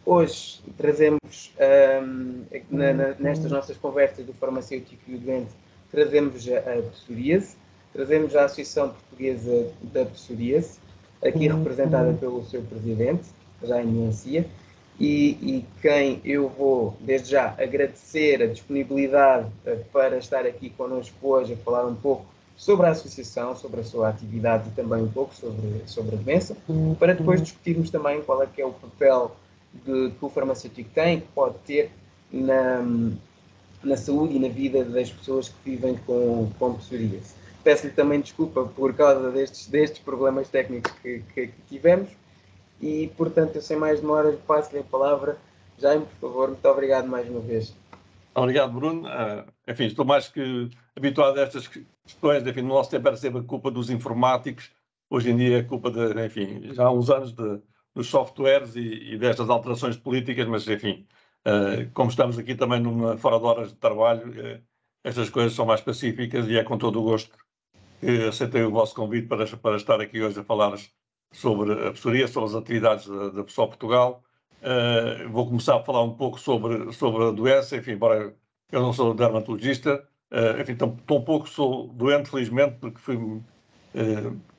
Hoje trazemos, nestas nossas conversas do farmacêutico e o doente, trazemos a psoríase, trazemos a Associação Portuguesa da Psoríase, aqui representada pelo seu presidente, Jaime Mencia, e quem eu vou, desde já, agradecer a disponibilidade para estar aqui connosco hoje a falar um pouco sobre a associação, sobre a sua atividade e também um pouco sobre a doença, para depois discutirmos também qual é que é o papel que o farmacêutico tem, que pode ter na saúde e na vida das pessoas que vivem com psoríase. Peço-lhe também desculpa por causa destes problemas técnicos que tivemos e, portanto, eu sem mais demora passo-lhe a palavra. Jaime, por favor, muito obrigado mais uma vez. Obrigado, Bruno. Enfim, estou mais que habituado a estas questões. Enfim, no nosso tempo era sempre a culpa dos informáticos. Hoje em dia é culpa enfim, já há uns anos dos softwares e destas alterações políticas, mas, enfim, como estamos aqui também fora de horas de trabalho, estas coisas são mais pacíficas e é com todo o gosto que aceitei o vosso convite para estar aqui hoje a falar sobre a psoríase, sobre as atividades da Pessoal Portugal. Vou começar a falar um pouco sobre a doença, enfim, embora eu não sou dermatologista, enfim, tampouco sou doente, felizmente, porque fui,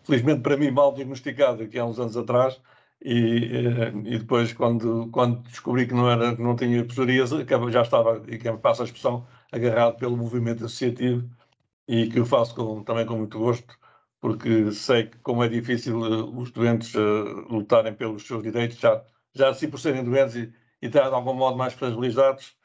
felizmente para mim, mal diagnosticado aqui há uns anos atrás, e depois, quando descobri que não tinha psoríase, já estava, e que me passa a expressão, agarrado pelo movimento associativo, e que eu faço também com muito gosto, porque sei que como é difícil os doentes lutarem pelos seus direitos, já assim por serem doentes e estarem de algum modo mais fragilizados,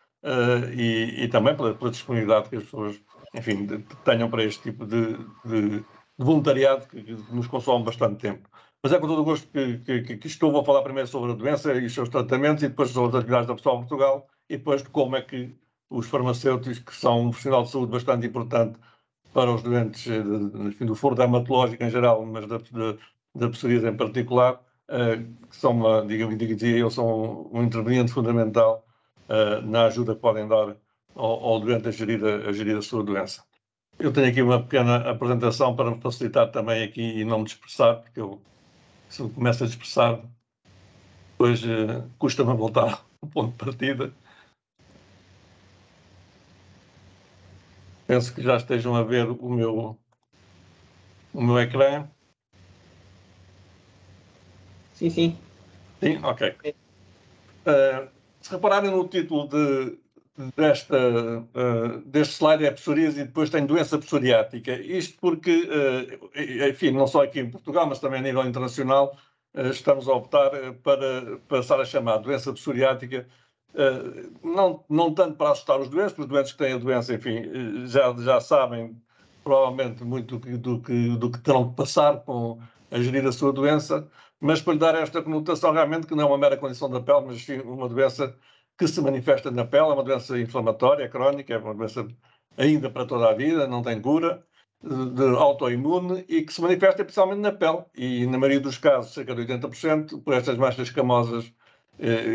e também pela disponibilidade que as pessoas, enfim, tenham para este tipo de voluntariado que nos consome bastante tempo. Mas é com todo o gosto que estou. Vou falar primeiro sobre a doença e os seus tratamentos, e depois sobre as atividades da Pessoal Portugal, e depois de como é que os farmacêuticos, que são um profissional de saúde bastante importante para os doentes, enfim, do foro dermatológico em geral, mas da psoríase em particular, que são, dizia eu, são um interveniente fundamental na ajuda que podem dar ao doente a gerir a sua doença. Eu tenho aqui uma pequena apresentação para me facilitar também aqui e não me dispersar, porque se eu começo a dispersar, depois custa-me voltar ao ponto de partida. Penso que já estejam a ver o meu ecrã. Sim, sim. Sim? Ok. Se repararem no título deste slide, é psoríase e depois tem doença psoriática. Isto porque, enfim, não só aqui em Portugal, mas também a nível internacional, estamos a optar para passar a chamar doença psoriática, não tanto para assustar os doentes que têm a doença, enfim, já sabem provavelmente muito do que terão de passar a gerir a sua doença, mas para lhe dar esta conotação realmente que não é uma mera condição da pele, mas sim uma doença que se manifesta na pele, é uma doença inflamatória, crónica, é uma doença ainda para toda a vida, não tem cura, de autoimune e que se manifesta principalmente na pele e, na maioria dos casos, cerca de 80%, por estas manchas escamosas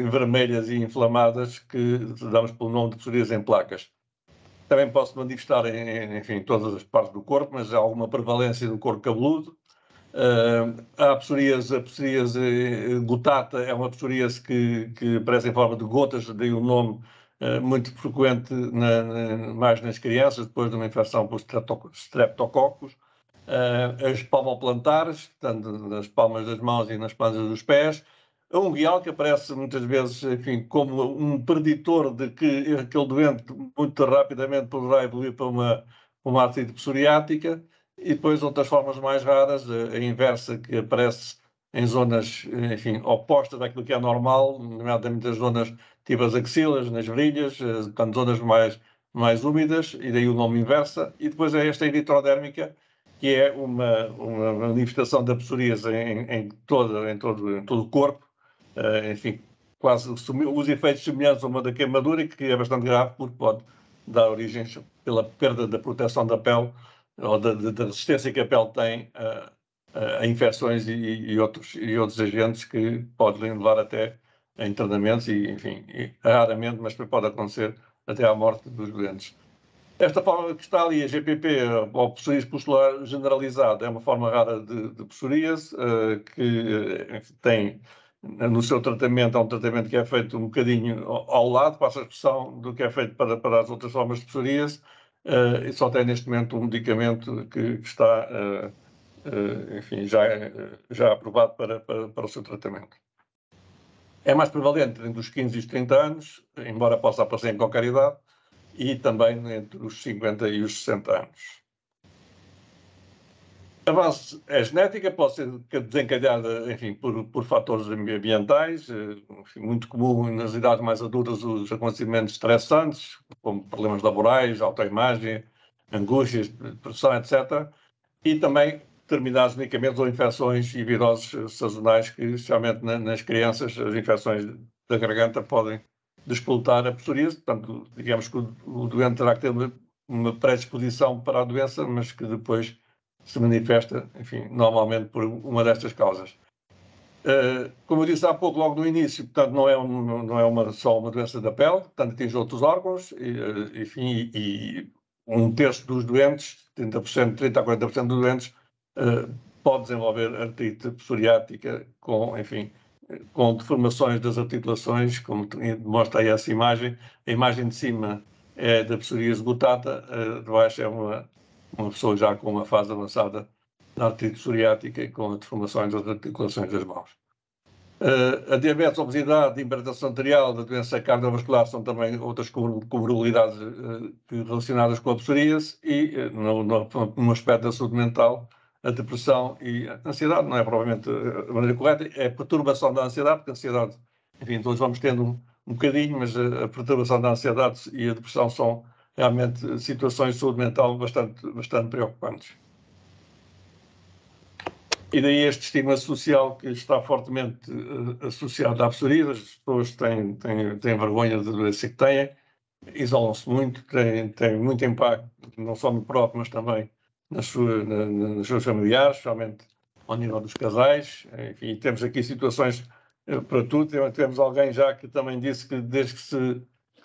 vermelhas e inflamadas que damos pelo nome de psoríase em placas. Também pode se manifestar em todas as partes do corpo, mas há alguma prevalência do corpo cabeludo. A psoríase gutata é uma psoríase que aparece em forma de gotas, daí o nome muito frequente mais nas crianças, depois de uma infecção por streptococcus. As palmoplantares, tanto nas palmas das mãos e nas plantas dos pés. A unguial, que aparece muitas vezes, enfim, como um preditor de que aquele doente muito rapidamente poderá evoluir para uma artrite psoriática. E depois outras formas mais raras, a inversa, que aparece em zonas, enfim, opostas àquilo que é normal, nomeadamente as zonas tipo as axilas, nas virilhas, portanto, zonas mais úmidas, e daí o nome inversa. E depois é esta eritrodérmica, que é uma manifestação da psoríase em todo o corpo, enfim, quase os efeitos semelhantes a uma da queimadura, e que é bastante grave porque pode dar origem, pela perda da proteção da pele, ou da resistência que a pele tem a infecções e outros agentes que podem levar até a internamentos e, enfim, raramente, mas pode acontecer até à morte dos doentes. Esta forma que está ali, a GPP, ou psoríase pustular generalizada, é uma forma rara de psoríase que tem no seu tratamento, é um tratamento que é feito um bocadinho ao lado, passa a expressão, do que é feito para as outras formas de psoríase, e só tem neste momento um medicamento que está, enfim, já aprovado para o seu tratamento. É mais prevalente entre os 15 e os 30 anos, embora possa aparecer em qualquer idade, e também entre os 50 e os 60 anos. A base é genética, pode ser desencadeada, enfim, por fatores ambientais, enfim, muito comum nas idades mais adultas os acontecimentos estressantes, como problemas laborais, autoimagem, angústias, depressão, etc. E também determinados medicamentos ou infecções e viroses sazonais que, especialmente nas crianças, as infecções da garganta podem despoltar a psoríase. Portanto, digamos que o doente terá que ter uma predisposição para a doença, mas que depois se manifesta, enfim, normalmente por uma destas causas. Como eu disse há pouco, logo no início, portanto, não é só uma doença da pele, portanto, atinge outros órgãos, enfim, e um terço dos doentes, 30 a 40% dos doentes, pode desenvolver artrite psoriática enfim, com deformações das articulações, como demonstra aí essa imagem. A imagem de cima é da psoríase gutata, de baixo é uma pessoa já com uma fase avançada da artrite psoriática e com deformações das articulações das mãos. A diabetes, a obesidade, a hipertensão arterial, a doença cardiovascular são também outras comorbilidades relacionadas com a psoríase e, no aspecto da saúde mental, a depressão e a ansiedade, não é provavelmente a maneira correta, é a perturbação da ansiedade, porque a ansiedade, enfim, todos vamos tendo um bocadinho, mas a perturbação da ansiedade e a depressão são realmente situações de saúde mental bastante preocupantes. E daí este estigma social que está fortemente associado à psoríase. As pessoas têm vergonha da doença que têm, isolam-se muito, têm muito impacto, não só no próprio, mas também nos seus familiares, especialmente ao nível dos casais. Enfim, temos aqui situações para tudo. Temos alguém já que também disse que desde que se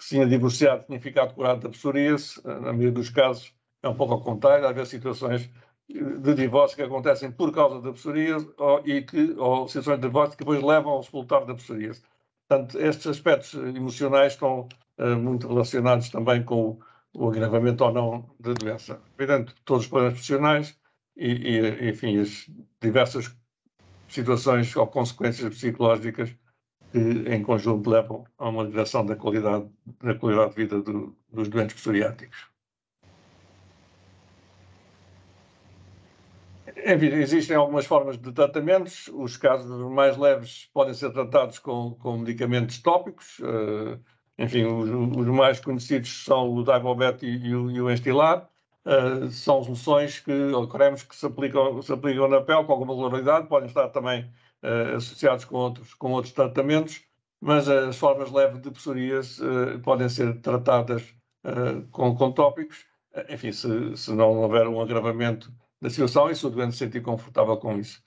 tinha divorciado tinha ficado curado da psoríase. Na maioria dos casos é um pouco ao contrário, há situações de divórcio que acontecem por causa da psoríase ou situações de divórcio que depois levam ao sepultar da psoríase. Portanto, estes aspectos emocionais estão muito relacionados também com o agravamento ou não da doença. Evidente, todos os problemas profissionais enfim, as diversas situações ou consequências psicológicas que, em conjunto, levam a uma degradação da qualidade de vida dos doentes psoriáticos. Enfim, existem algumas formas de tratamentos. Os casos mais leves podem ser tratados com medicamentos tópicos. Enfim, os mais conhecidos são o Daivobet e o Enstilar. São soluções ou cremes que se aplicam na pele com alguma regularidade. Podem estar também associados com outros tratamentos, mas as formas leves de psoríase podem ser tratadas com tópicos. Enfim, se não houver um agravamento da situação e se o doente se sentir confortável com isso.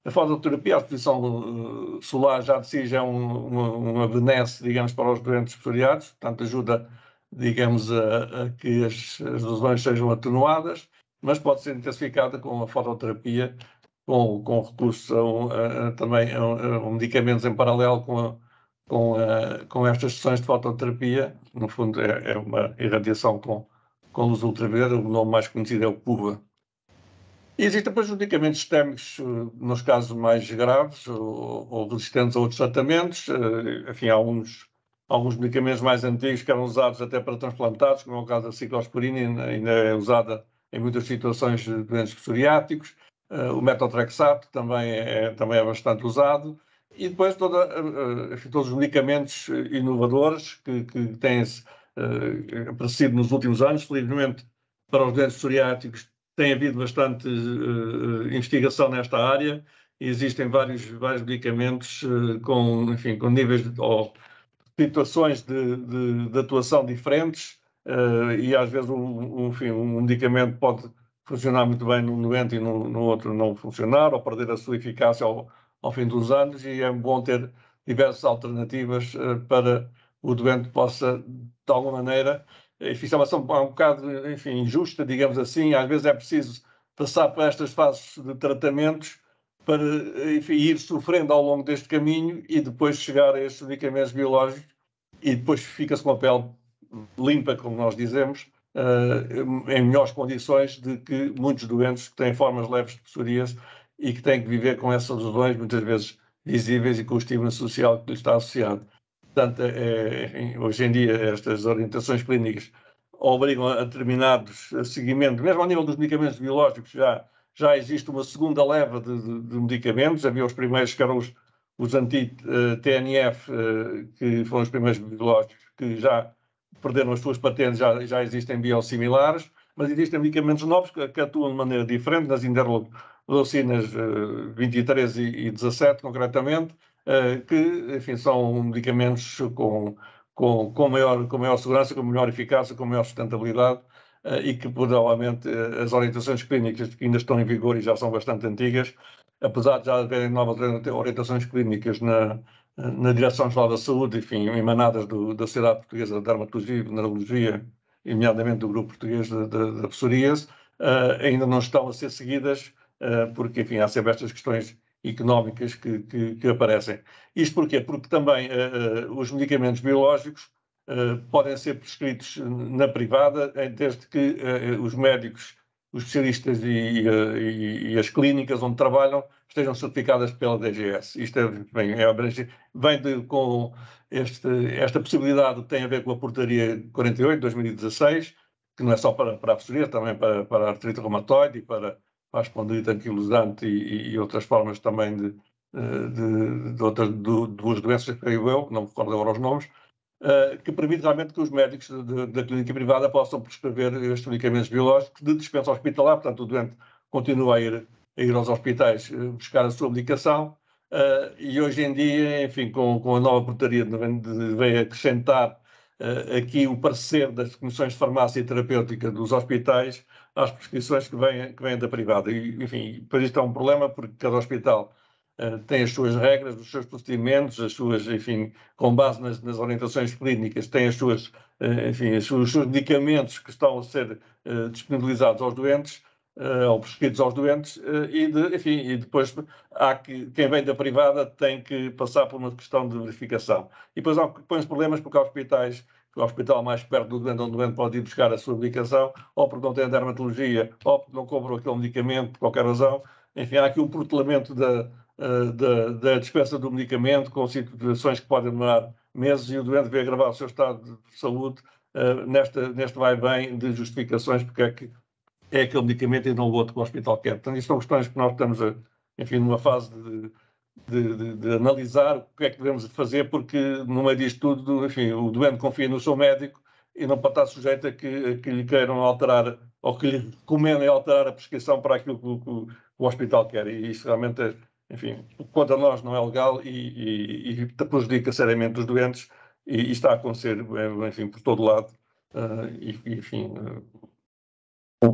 A fototerapia, a exposição solar já de si já é uma benesse, digamos, para os doentes psoriáticos, portanto ajuda, digamos, a que as lesões sejam atenuadas, mas pode ser intensificada com a fototerapia, com recurso também a medicamentos em paralelo com estas sessões de fototerapia. No fundo é uma irradiação com luz ultravioleta. O nome mais conhecido é o PUVA. E existem depois os medicamentos sistémicos, nos casos mais graves ou resistentes a outros tratamentos. Enfim, há alguns medicamentos mais antigos que eram usados até para transplantados, como é o caso da ciclosporina, ainda é usada em muitas situações de doentes psoriáticos. O metotrexato também é bastante usado. E depois todos os medicamentos inovadores que têm-se aparecido nos últimos anos, felizmente, para os doentes psoriáticos. Tem havido bastante investigação nesta área e existem vários medicamentos com níveis ou situações de atuação diferentes e às vezes um medicamento pode funcionar muito bem num doente e no outro não funcionar ou perder a sua eficácia ao fim dos anos, e é bom ter diversas alternativas para o doente possa, de alguma maneira. Isto é uma ação um bocado, enfim, injusta, digamos assim. Às vezes é preciso passar por estas fases de tratamentos para, enfim, ir sofrendo ao longo deste caminho e depois chegar a estes medicamentos biológicos e depois fica-se com a pele limpa, como nós dizemos, em melhores condições de que muitos doentes que têm formas leves de psoríase e que têm que viver com essas lesões, muitas vezes visíveis e com o estigma social que lhe está associado. Portanto, enfim, hoje em dia, estas orientações clínicas obrigam a determinados seguimentos, mesmo ao nível dos medicamentos biológicos, já existe uma segunda leva de medicamentos. Havia os primeiros que eram os anti-TNF, que foram os primeiros biológicos que já perderam as suas patentes, já existem biosimilares, mas existem medicamentos novos que atuam de maneira diferente, nas interleucinas 23 e 17, concretamente, que, enfim, são medicamentos com maior segurança, com maior eficácia, com maior sustentabilidade, e que, provavelmente, as orientações clínicas que ainda estão em vigor e já são bastante antigas, apesar de já haverem novas orientações clínicas na Direção-Geral da Saúde, enfim, emanadas da Sociedade Portuguesa de Dermatologia e Venerologia, nomeadamente do Grupo Português da Psoríase, ainda não estão a ser seguidas, porque, enfim, há sempre estas questões económicas que aparecem. Isto porquê? Porque também os medicamentos biológicos podem ser prescritos na privada, desde que os médicos, os especialistas e as clínicas onde trabalham estejam certificadas pela DGS. Isto com esta possibilidade, tem a ver com a Portaria 48 de 2016, que não é só para a psoríase, também para a artrite reumatoide e para a espondilite anquilosante e outras formas também de outras duas doenças, creio eu, que não me recordo agora os nomes, que permite realmente que os médicos da clínica privada possam prescrever estes medicamentos biológicos de dispensa hospitalar. Portanto, o doente continua a ir aos hospitais buscar a sua medicação, e hoje em dia, enfim, com a nova portaria veio acrescentar aqui o parecer das comissões de farmácia e terapêutica dos hospitais às prescrições que vêm da privada. E, enfim, depois isto é um problema porque cada hospital tem as suas regras, os seus procedimentos, as suas, enfim, com base nas orientações clínicas, tem as suas, enfim, os seus medicamentos que estão a ser disponibilizados aos doentes, ou prescritos aos doentes, enfim, e depois quem vem da privada tem que passar por uma questão de verificação. E depois põe-se problemas porque há hospitais, que o hospital mais perto do doente, onde o doente pode ir buscar a sua medicação, ou porque não tem dermatologia, ou porque não compram aquele medicamento, por qualquer razão. Enfim, há aqui um protelamento da dispensa do medicamento, com situações que podem demorar meses, e o doente vê agravar o seu estado de saúde neste vai-vem de justificações porque é que é aquele medicamento e não o outro que o hospital quer. Portanto, isto são questões que nós estamos, enfim, numa fase de analisar o que é que devemos fazer, porque no meio disto tudo, enfim, o doente confia no seu médico e não pode estar sujeito a que lhe queiram alterar ou que lhe recomendem alterar a prescrição para aquilo que o hospital quer. E isto realmente, enfim, contra nós não é legal e prejudica seriamente os doentes, e está a acontecer, enfim, por todo lado. Enfim,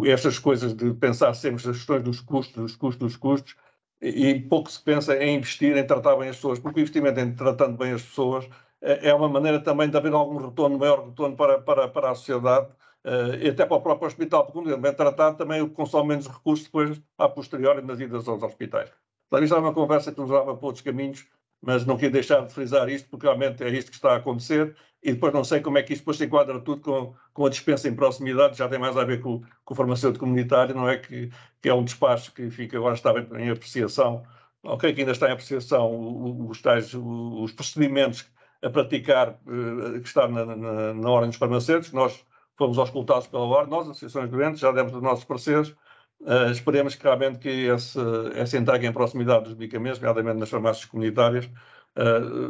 estas coisas de pensar sempre nas questões dos custos, e pouco se pensa em investir, em tratar bem as pessoas, porque o investimento em tratando bem as pessoas é uma maneira também de haver algum retorno, maior retorno para a sociedade, e até para o próprio hospital, porque quando ele bem tratado também consome menos recursos depois, a posteriori, nas idas aos hospitais. Então, isto é uma conversa que nos leva para outros caminhos, mas não queria deixar de frisar isto, porque realmente é isto que está a acontecer, e depois não sei como é que isto depois se enquadra tudo com a dispensa em proximidade. Já tem mais a ver com o farmacêutico comunitário, não é? Que é um despacho que agora está em apreciação. Ok, que ainda está em apreciação os procedimentos a praticar, que está na ordem dos farmacêuticos. Nós fomos auscultados pela ordem, nós, associações de doentes, já demos os nossos pareceres. Esperemos que realmente que essa entrega em proximidade dos medicamentos, nomeadamente nas farmácias comunitárias,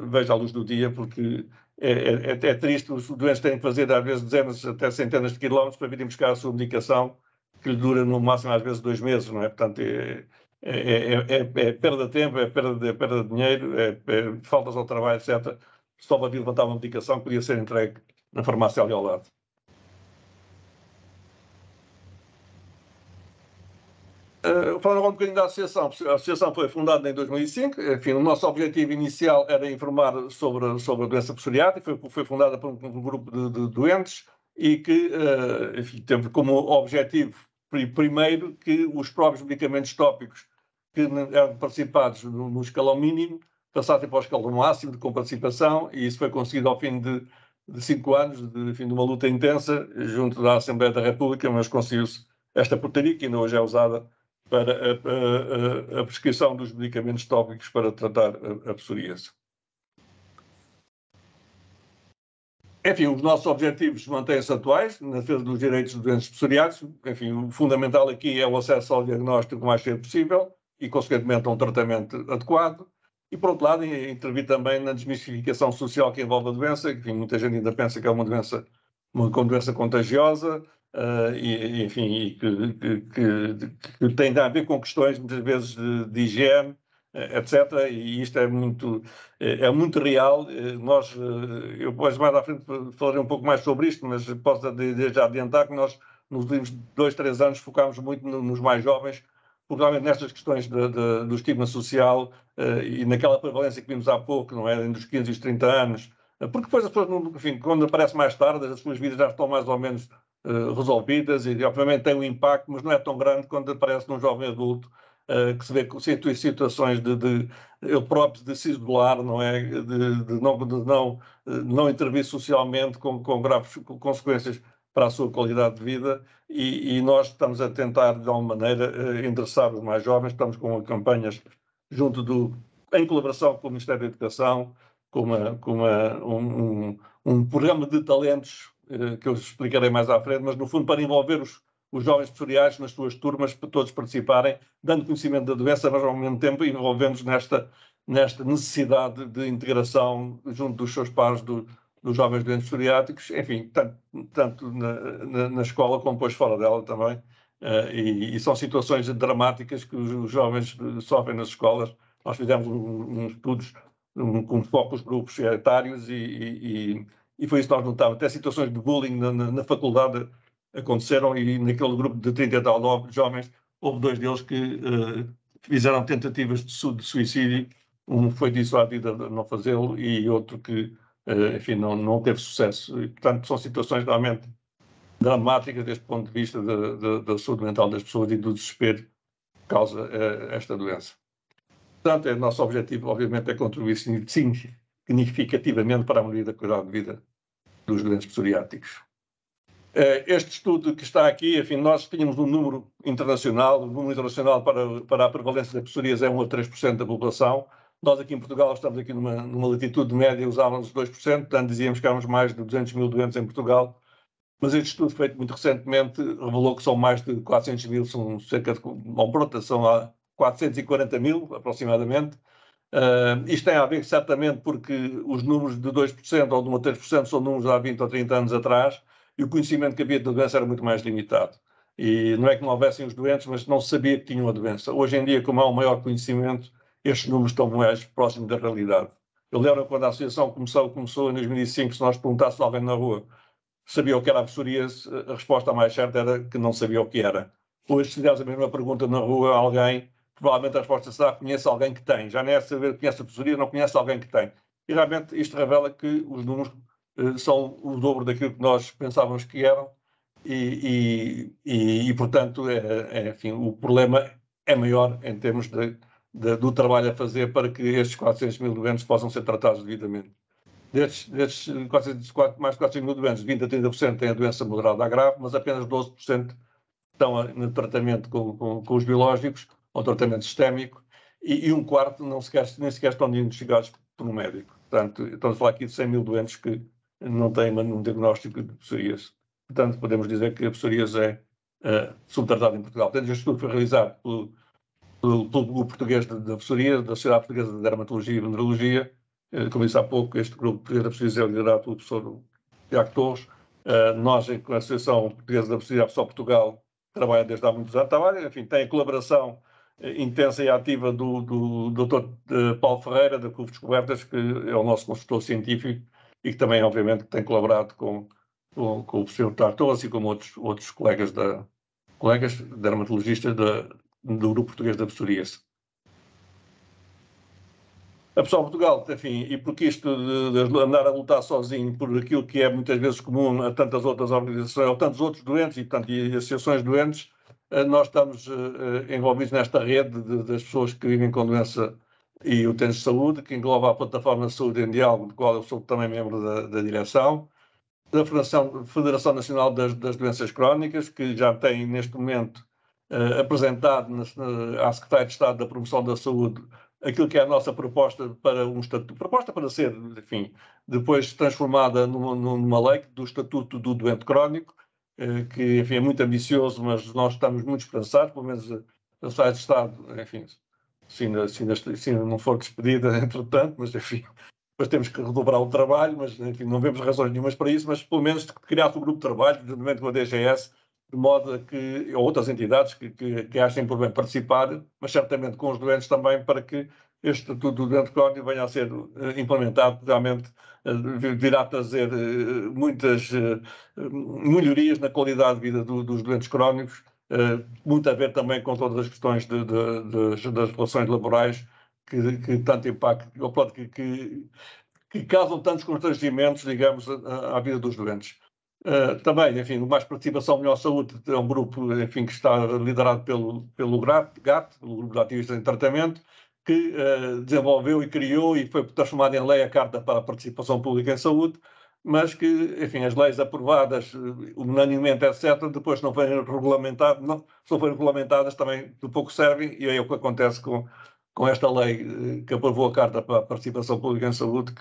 veja a luz do dia, porque é triste os doentes terem que fazer às vezes dezenas até centenas de quilómetros para virem buscar a sua medicação, que lhe dura no máximo às vezes 2 meses, não é? Portanto, é perda de tempo, é perda de dinheiro, é faltas ao trabalho, etc. Só para vir levantar uma medicação que podia ser entregue na farmácia ali ao lado. Falando um bocadinho da associação, a associação foi fundada em 2005. Enfim, o nosso objetivo inicial era informar sobre a doença psoriática. Foi fundada por um grupo de doentes e que, enfim, teve como objetivo primeiro que os próprios medicamentos tópicos que eram participados no escalão mínimo passassem para o escalão máximo com participação, e isso foi conseguido ao fim de 5 anos, de uma luta intensa junto da Assembleia da República, mas conseguiu-se esta portaria, que ainda hoje é usada para a prescrição dos medicamentos tópicos para tratar a psoríase. Enfim, os nossos objetivos mantêm-se atuais, na defesa dos direitos dos doentes psoriásicos. Enfim, o fundamental aqui é o acesso ao diagnóstico o mais cedo possível e, consequentemente, a um tratamento adequado. E, por outro lado, intervir também na desmistificação social que envolve a doença. Enfim, muita gente ainda pensa que é uma doença contagiosa, e que tem a ver com questões, muitas vezes, de higiene, etc. E isto é muito real. Eu depois, mais à frente, falarei um pouco mais sobre isto, mas posso já adiantar que nós, nos últimos 2, 3 anos, focámos muito nos mais jovens, provavelmente nestas questões do estigma social e naquela prevalência que vimos há pouco, não é? Entre os 15 e os 30 anos, porque depois as pessoas, enfim, quando aparece mais tarde, as suas vidas já estão mais ou menos resolvidas e, obviamente, tem um impacto, mas não é tão grande quando aparece num jovem adulto, que se vê com situações ele próprio de se isolar, não é? De não intervir socialmente com graves consequências para a sua qualidade de vida, e nós estamos a tentar, de alguma maneira, endereçar os mais jovens. Estamos com campanhas em colaboração com o Ministério da Educação, com um programa de talentos que eu explicarei mais à frente, mas, no fundo, para envolver os jovens psoriásicos nas suas turmas, para todos participarem, dando conhecimento da doença, mas, ao mesmo tempo, envolvendo-os nesta necessidade de integração junto dos seus pares dos jovens doentes psoriásicos, enfim, tanto na escola como depois fora dela também. E são situações dramáticas que os jovens sofrem nas escolas. Nós fizemos uns estudos com focos grupos etários e foi isso que nós notávamos. Até situações de bullying na faculdade aconteceram, e naquele grupo de 30 e tal jovens, houve 2 deles que fizeram tentativas de suicídio. Um foi dissuadido a não fazê-lo e outro que, enfim, não teve sucesso. E, portanto, são situações realmente dramáticas deste ponto de vista da saúde mental das pessoas e do desespero que causa esta doença. Portanto, o nosso objetivo, obviamente, é contribuir significativamente para a melhoria da qualidade de vida dos doentes psoriásicos. Este estudo que está aqui, enfim, nós tínhamos um número internacional. O número internacional para a prevalência da psoríase é 1 a 3% da população. Nós aqui em Portugal estamos aqui numa latitude média, usávamos 2%, portanto dizíamos que éramos mais de 200 mil doentes em Portugal. Mas este estudo, feito muito recentemente, revelou que são mais de 400 mil, são cerca de, são 440 mil aproximadamente. Isto tem a ver certamente porque os números de 2% ou de 1 a 3% são números de há 20 ou 30 anos atrás, e o conhecimento que havia da doença era muito mais limitado. E não é que não houvessem os doentes, mas não se sabia que tinham a doença. Hoje em dia, como há um maior conhecimento, estes números estão mais próximos da realidade. Eu lembro quando a associação começou em 2005, se nós perguntássemos a alguém na rua sabia o que era a psoríase, a resposta mais certa era que não sabia o que era. Hoje, se fizermos a mesma pergunta na rua a alguém, provavelmente a resposta será: conhece alguém que tem. Já não é saber que conhece a psoríase, não conhece alguém que tem. E realmente isto revela que os números são o dobro daquilo que nós pensávamos que eram, e portanto, enfim, o problema é maior em termos do trabalho a fazer para que estes 400 mil doentes possam ser tratados devidamente. Destes mais de 400 mil doentes, 20 a 30% têm a doença moderada a grave, mas apenas 12% estão no tratamento com os biológicos, ou tratamento sistémico, e um quarto nem sequer estão diagnosticados por um médico. Portanto, estamos a falar aqui de 100 mil doentes que não têm um diagnóstico de psoríase. Portanto, podemos dizer que a psoríase é subtratada em Portugal. Portanto, este estudo foi realizado pelo grupo português da psoríase, da Sociedade Portuguesa de Dermatologia e Venerologia. Como disse há pouco, este grupo português da psoríase é liderado pelo professor Tiago Torres. Nós, com a Associação Portuguesa da Psoríase, a PSOP Portugal, trabalha desde há muitos anos. Enfim, tem a colaboração intensa e ativa do Dr. Paulo Ferreira, da CUF Descobertas, que é o nosso consultor científico e que também, obviamente, tem colaborado com o professor Tiago Torres e com outros colegas dermatologistas do grupo português da psoríase. A PSOP Portugal, enfim, e porque isto de andar a lutar sozinho por aquilo que é muitas vezes comum a tantas outras organizações, ou tantos outros doentes e associações doentes, nós estamos envolvidos nesta rede das pessoas que vivem com doença e utentes de saúde, que engloba a Plataforma de Saúde em Diálogo, do qual eu sou também membro da direção, da Federação Nacional das Doenças Crónicas, que já tem neste momento apresentado à Secretaria de Estado da Promoção da Saúde aquilo que é a nossa proposta para um estatuto, proposta para ser, enfim, depois transformada numa lei do Estatuto do Doente Crónico, que, enfim, é muito ambicioso, mas nós estamos muito esperançados, pelo menos a Secretaria de Estado, enfim, se ainda não for despedida, entretanto, mas, enfim, depois temos que redobrar o trabalho, mas, enfim, não vemos razões nenhumas para isso, mas pelo menos criar um grupo de trabalho, juntamente com a DGS, de modo a que, ou outras entidades que achem por bem participar, mas certamente com os doentes também, para que este Estatuto do Doente Crónico venha a ser implementado, realmente virá trazer muitas melhorias na qualidade de vida dos doentes crónicos, muito a ver também com todas as questões das relações laborais, que tanto impacto, ou pronto, que causam tantos constrangimentos, digamos, à vida dos doentes. Também, enfim, o Mais Participação, Melhor Saúde, é um grupo, enfim, que está liderado pelo GAT, o Grupo de Ativistas em Tratamento, que desenvolveu e criou e foi transformado em lei a Carta para a Participação Pública em Saúde, mas que, enfim, as leis aprovadas unanimemente, etc., depois não forem regulamentadas, se não forem regulamentadas também de pouco servem, e é o que acontece com esta lei que aprovou a Carta para a Participação Pública em Saúde,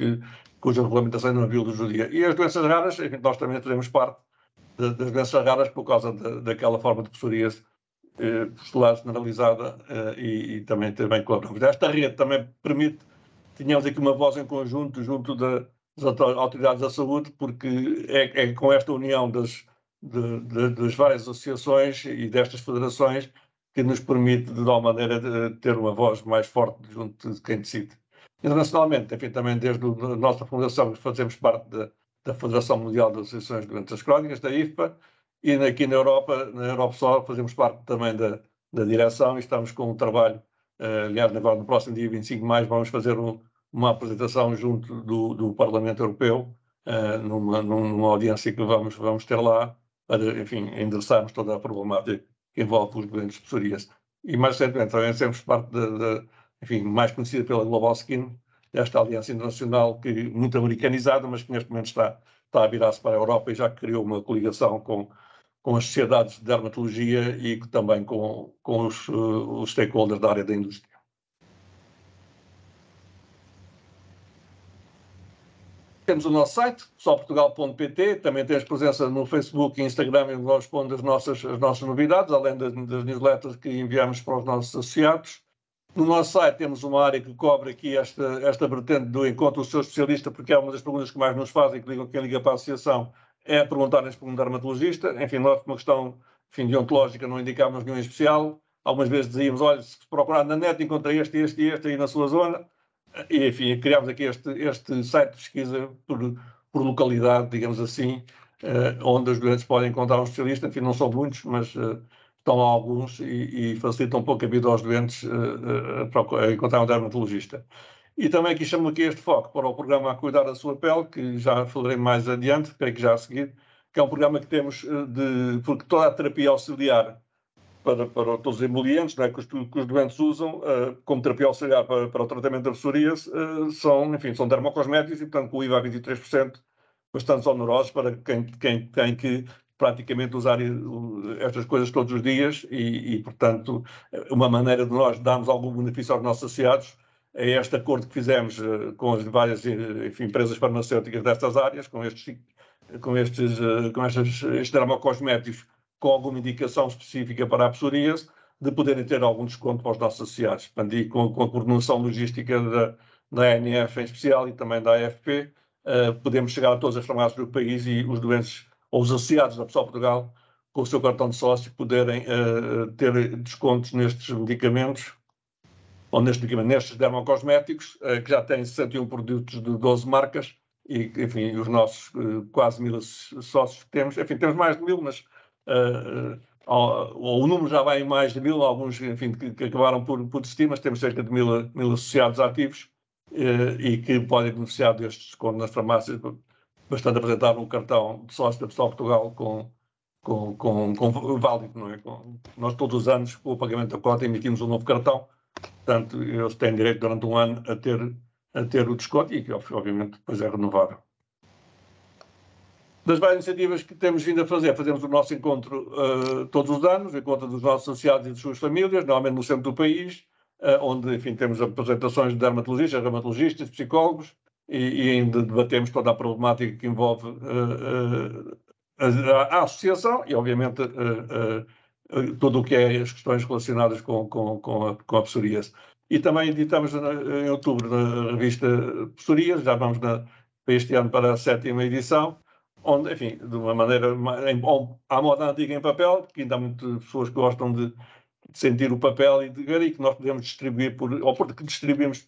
cuja regulamentação não viu luz do dia. E as doenças raras, enfim, nós também teremos parte das doenças raras por causa daquela forma de psoríase postular generalizada e também colaboramos. Esta rede também permite, tínhamos aqui uma voz em conjunto junto das autoridades da saúde, porque é com esta união das várias associações e destas federações que nos permite, de alguma maneira, ter uma voz mais forte junto de quem decide. Internacionalmente, enfim, também desde a nossa fundação fazemos parte da Federação Mundial das Associações de Doenças Crónicas, da IFPA, e aqui na Europa só fazemos parte também da direção e estamos com um trabalho, aliás, agora no próximo dia 25 de maio vamos fazer uma apresentação junto do Parlamento Europeu, numa audiência que vamos ter lá, para, enfim, endereçarmos toda a problemática que envolve os doentes de psoríase. E mais recentemente também temos parte enfim, mais conhecida pela Global Skin, esta aliança internacional muito americanizada, mas que neste momento está a virar-se para a Europa e já criou uma coligação com as sociedades de dermatologia e também com os stakeholders da área da indústria. Temos o nosso site, soportugal.pt, também temos presença no Facebook e Instagram, onde nós expomos as nossas novidades, além das newsletters que enviamos para os nossos associados. No nosso site temos uma área que cobre aqui esta vertente do encontro do seu especialista, porque é uma das perguntas que mais nos fazem, quem liga para a associação, é perguntarem-nos por um dermatologista. Enfim, nós, por uma questão deontológica, não indicámos nenhum especial. Algumas vezes dizíamos, olha, se procurar na net, encontrei este aí na sua zona. E, enfim, criámos aqui este site de pesquisa por localidade, digamos assim, onde os doentes podem encontrar um especialista. Enfim, não são muitos, mas estão lá alguns e facilitam um pouco a vida aos doentes a encontrar um dermatologista. E também aqui chamo este foco para o programa A Cuidar da Sua Pele, que já falarei mais adiante, creio que já a seguir, que é um programa que temos porque toda a terapia auxiliar para todos os emolientes, não é, que os doentes usam como terapia auxiliar para o tratamento da psoríase, são dermocosméticos e, portanto, com o IVA a 23%, bastante onerosos para quem tem que praticamente usar estas coisas todos os dias e, portanto, uma maneira de nós darmos algum benefício aos nossos associados é este acordo que fizemos com as várias empresas farmacêuticas destas áreas, com estes dermocosméticos com alguma indicação específica para a psoríase, de poderem ter algum desconto para os nossos associados. Portanto, e com a coordenação logística da ANF em especial e também da AFP, podemos chegar a todas as farmácias do país e os doentes ou os associados da Pessoal Portugal, com o seu cartão de sócio, poderem ter descontos nestes medicamentos, ou nestes dermocosméticos, que já têm 61 produtos de 12 marcas, e, enfim, os nossos quase 1000 sócios que temos, enfim, temos mais de 1000, mas o número já vai em mais de 1000, alguns, enfim, que acabaram por desistir, mas temos cerca de 1000 associados ativos e que podem beneficiar destes descontos nas farmácias, bastante apresentar um cartão de sócio da Pessoal Portugal com válido, não é? Nós todos os anos, com o pagamento da cota, emitimos um novo cartão, portanto, eles têm direito durante um ano a ter o desconto e que, obviamente, depois é renovável. Das várias iniciativas que temos vindo a fazer, fazemos o nosso encontro todos os anos, o encontro dos nossos associados e de suas famílias, normalmente no centro do país, onde, enfim, temos apresentações de dermatologistas, reumatologistas, psicólogos, e ainda debatemos toda a problemática que envolve a associação e, obviamente, tudo o que é as questões relacionadas com a psoríase. E também editamos em outubro na revista Psoríase, já vamos para este ano para a 7ª edição, onde, enfim, de uma maneira à moda antiga em papel, que ainda há muitas pessoas que gostam de sentir o papel e de ver, e que nós podemos distribuir porque distribuímos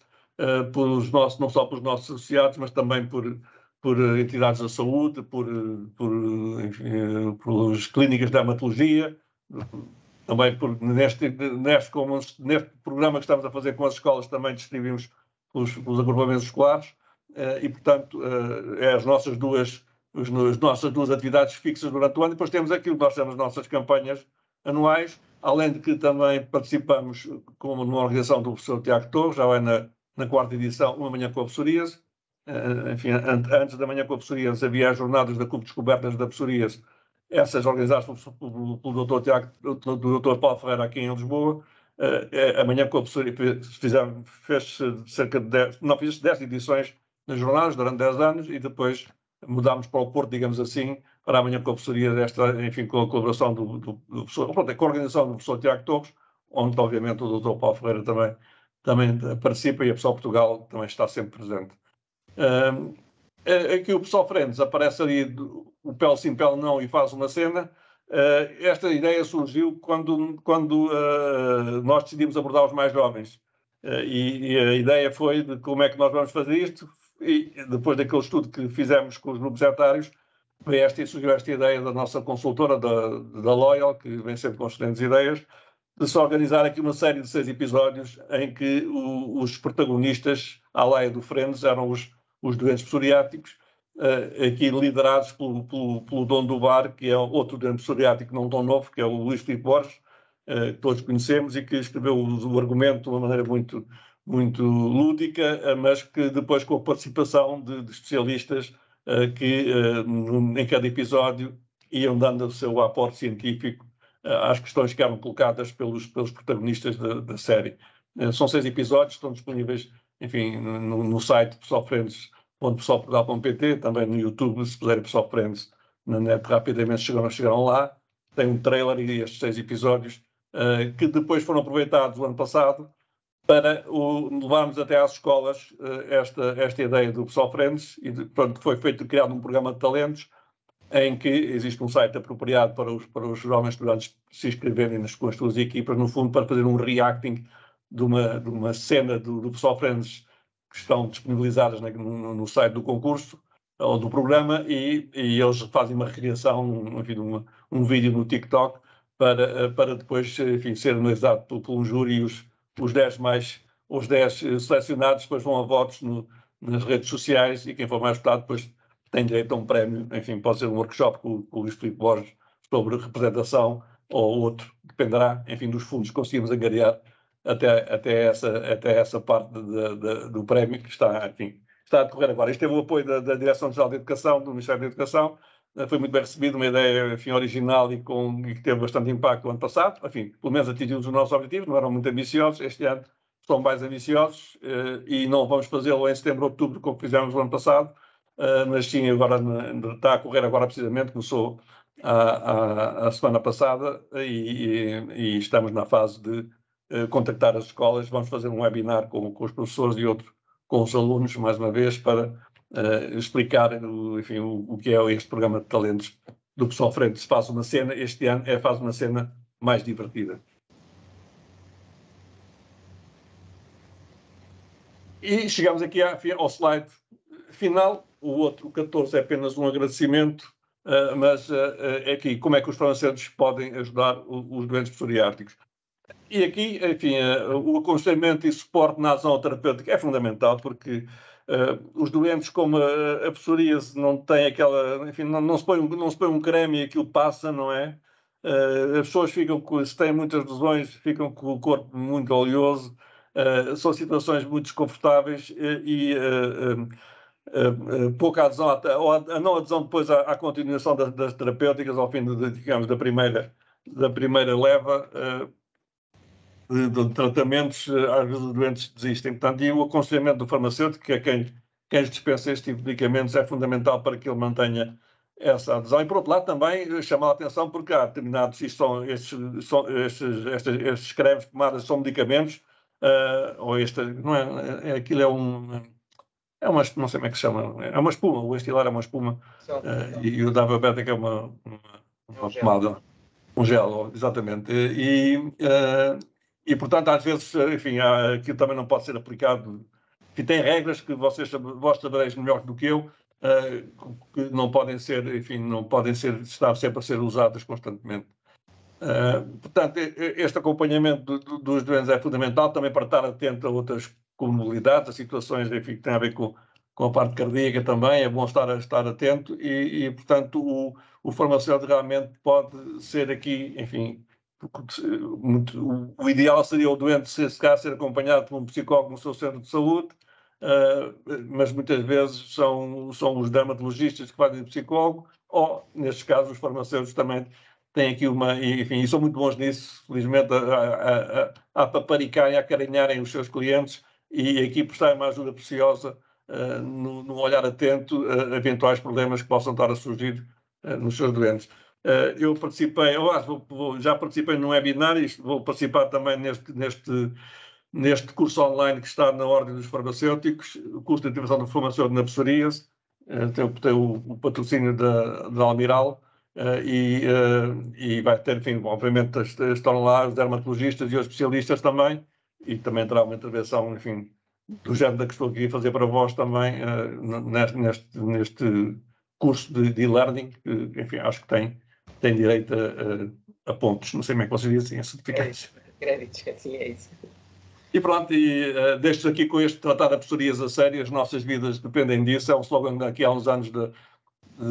não só pelos nossos associados, mas também por entidades da saúde, pelas clínicas de dermatologia, também neste programa que estamos a fazer com as escolas, também distribuímos pelos agrupamentos escolares, e, portanto, as nossas duas atividades fixas durante o ano. Depois temos aquilo que nós chamamos as nossas campanhas anuais, além de que também participamos como numa organização do professor Tiago Torres, já é na 4ª edição, Uma Manhã com a Psoríase. Enfim, antes da Manhã com a Psoríase havia as jornadas da CUP Descobertas da Psoríase, essas organizadas pelo Dr. Paulo Ferreira aqui em Lisboa. A Manhã com a Psoríase fez cerca de 10 edições nas jornadas durante 10 anos e depois mudámos para o Porto, digamos assim, para a Manhã com a Psoríase, enfim, com a colaboração com a organização do professor Tiago Torres, onde, obviamente, o Dr. Paulo Ferreira também participa e a Pessoal Portugal também está sempre presente. Aqui o Pessoal Friends aparece ali, o Pel sim, Pel não, e faz uma cena. Esta ideia surgiu quando nós decidimos abordar os mais jovens. E a ideia foi de como é que nós vamos fazer isto, e depois daquele estudo que fizemos com os grupos etários, surgiu esta ideia da nossa consultora, da Loyal, que vem sempre com excelentes ideias, de se organizar aqui uma série de 6 episódios em que os protagonistas, à laia do Friends, eram os doentes psoriáticos, aqui liderados pelo dono do bar, que é outro doente psoriático não tão novo, que é o Luís Filipe Borges, que todos conhecemos e que escreveu o argumento de uma maneira muito, muito lúdica, mas que depois com a participação de especialistas que em cada episódio iam dando o seu aporte científico às questões que eram colocadas pelos protagonistas da série. São 6 episódios, estão disponíveis, enfim, no site pessoalportugal.pt, também no YouTube, se puserem Pessoal Friends na net, rapidamente chegaram lá. Tem um trailer e estes 6 episódios que depois foram aproveitados o ano passado para levarmos até às escolas esta ideia do Pessoal Friends, e pronto, foi criado um programa de talentos em que existe um site apropriado para os jovens estudantes se inscreverem com as suas equipas, no fundo, para fazer um reacting de uma cena do Pessoal Friends que estão disponibilizadas no site do concurso ou do programa, e eles fazem uma recriação, enfim, um vídeo no TikTok para depois, enfim, ser analisado por um júri, e os 10 selecionados depois vão a votos nas redes sociais, e quem for mais votado depois tem direito a um prémio. Enfim, pode ser um workshop com o Luís Filipe Borges sobre representação, ou outro, dependerá, enfim, dos fundos que conseguimos angariar até essa parte do prémio que está a decorrer agora. Isto teve o apoio da Direção-Geral de Educação, do Ministério da Educação. Foi muito bem recebido, uma ideia, enfim, original e que teve bastante impacto no ano passado. Enfim, pelo menos atingimos os nossos objetivos, não eram muito ambiciosos. Este ano são mais ambiciosos, e não vamos fazê-lo em setembro, outubro, como fizemos no ano passado, mas sim, agora está a correr agora precisamente, começou a semana passada, e estamos na fase de contactar as escolas. Vamos fazer um webinar com os professores e outro com os alunos, mais uma vez, para explicar, enfim, o que é este programa de talentos do Pessoal Friends. Faz uma cena, este ano faz uma cena mais divertida. E chegamos aqui ao slide final. O 14 é apenas um agradecimento, mas é aqui como é que os farmacêuticos podem ajudar os doentes psoriáticos. E aqui, enfim, o aconselhamento e suporte na ação terapêutica é fundamental, porque os doentes como a psoríase não tem aquela, enfim, não se põe um creme e aquilo passa, não é? As pessoas ficam se têm muitas lesões, ficam com o corpo muito oleoso, são situações muito desconfortáveis e pouca adesão, ou a não adesão depois à continuação das terapêuticas ao fim, digamos, da primeira leva de tratamentos, às vezes os doentes desistem. Portanto, e o aconselhamento do farmacêutico, que é quem lhes dispensa este tipo de medicamentos, é fundamental para que ele mantenha essa adesão. E, por outro lado, também chamar a atenção porque há determinados, estes cremes, pomadas, são medicamentos, ou não é, aquilo é uma, não sei como é que se chama, é uma espuma, o Estilar é uma espuma, e o Dababetic é uma pomada, um gel, exatamente. E, portanto, às vezes, enfim, aquilo também não pode ser aplicado. Enfim, tem regras que vós sabereis melhor do que eu, que não podem ser, enfim, estar sempre a ser usadas constantemente. Portanto, este acompanhamento dos doentes é fundamental também para estar atento a outras comorbidades, a situações, enfim, que têm a ver com a parte cardíaca também, é bom estar atento e portanto, o farmacêutico realmente pode ser aqui, enfim, o ideal seria o doente ser acompanhado por um psicólogo no seu centro de saúde, mas muitas vezes são os dermatologistas que fazem psicólogo, ou, nestes casos, os farmacêuticos também têm aqui enfim, e são muito bons nisso, felizmente, a paparicarem, a acarinharem os seus clientes e aqui prestarem uma ajuda preciosa no olhar atento a eventuais problemas que possam estar a surgir nos seus doentes. Eu participei, já participei num webinar e vou participar também neste curso online que está na Ordem dos Farmacêuticos, o curso de ativação do farmacêutico na psoríase, tem o patrocínio da Almiral, e vai ter, enfim, obviamente estão lá os dermatologistas e os especialistas também, e também terá uma intervenção, enfim, do género da que estou aqui a fazer para vós também, neste curso de e-learning, que, enfim, acho que tem direito a pontos, não sei como é que vocês dizem, a certificados. Créditos, assim é isso. E pronto, deixo aqui com este tratar a psoríase a sério, as nossas vidas dependem disso, é um slogan daqui há uns anos do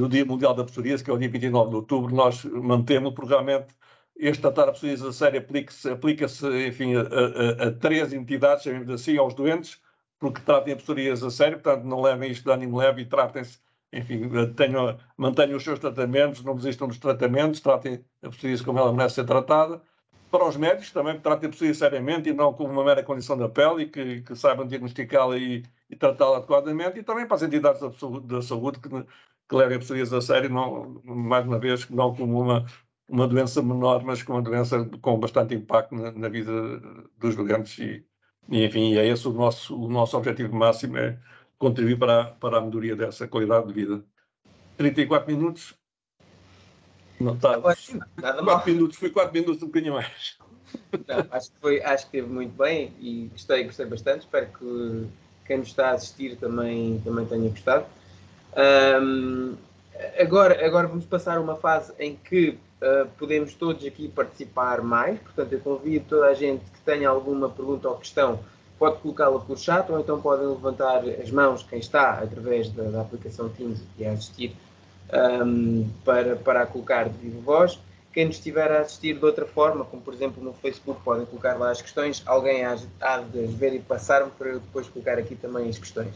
Dia Mundial da Psoríase, que é o dia 29 de outubro, nós mantemos, porque realmente este tratar a psoríase a sério aplica-se, enfim, a 3 entidades, chamemos assim, aos doentes, porque tratem a psoríase a sério, portanto não levem isto de ânimo leve e tratem-se, enfim, mantenham os seus tratamentos, não desistam dos tratamentos, tratem a psoríase como ela merece ser tratada. Para os médicos também, que tratem a psoríase seriamente e não como uma mera condição da pele e que saibam diagnosticá-la e tratá-la adequadamente, e também para as entidades da saúde que levem a psoríase a sério, não, mais uma vez, não como uma doença menor, mas com uma doença com bastante impacto na vida dos doentes e enfim, é esse o nosso objetivo máximo, é contribuir para a melhoria dessa qualidade de vida. 34 minutos. Não está. Nada mal. 4 minutos, foi 4 minutos, um bocadinho mais. Não, acho que esteve muito bem e gostei bastante. Espero que quem nos está a assistir também tenha gostado. Agora vamos passar a uma fase em que podemos todos aqui participar mais. Portanto, eu convido toda a gente que tenha alguma pergunta ou questão, pode colocá-la por chat ou então podem levantar as mãos quem está através da aplicação Teams e a assistir para a colocar de viva voz. Quem nos estiver a assistir de outra forma, como por exemplo no Facebook, podem colocar lá as questões, alguém há de ver e passar-me para eu depois colocar aqui também as questões.